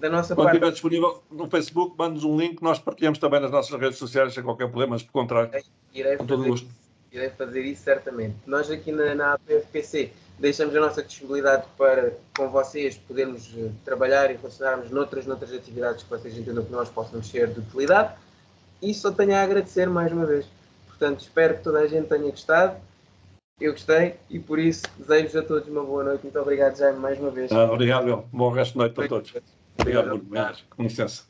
Da nossa Quando parte... estiver disponível no Facebook, mande-nos um link, nós partilhamos também nas nossas redes sociais, sem qualquer problema, mas por contrário, com todo o gosto. Irei fazer isso certamente. Nós aqui na APFPC deixamos a nossa disponibilidade para, com vocês, podermos trabalhar e relacionarmos noutras atividades que vocês entendam que nós possamos ser de utilidade. E só tenho a agradecer mais uma vez. Portanto, espero que toda a gente tenha gostado. Eu gostei e, por isso, desejo a todos uma boa noite. Muito obrigado, Jaime, mais uma vez. Obrigado, Bom resto de noite para todos. Obrigado, Bruno. Com licença.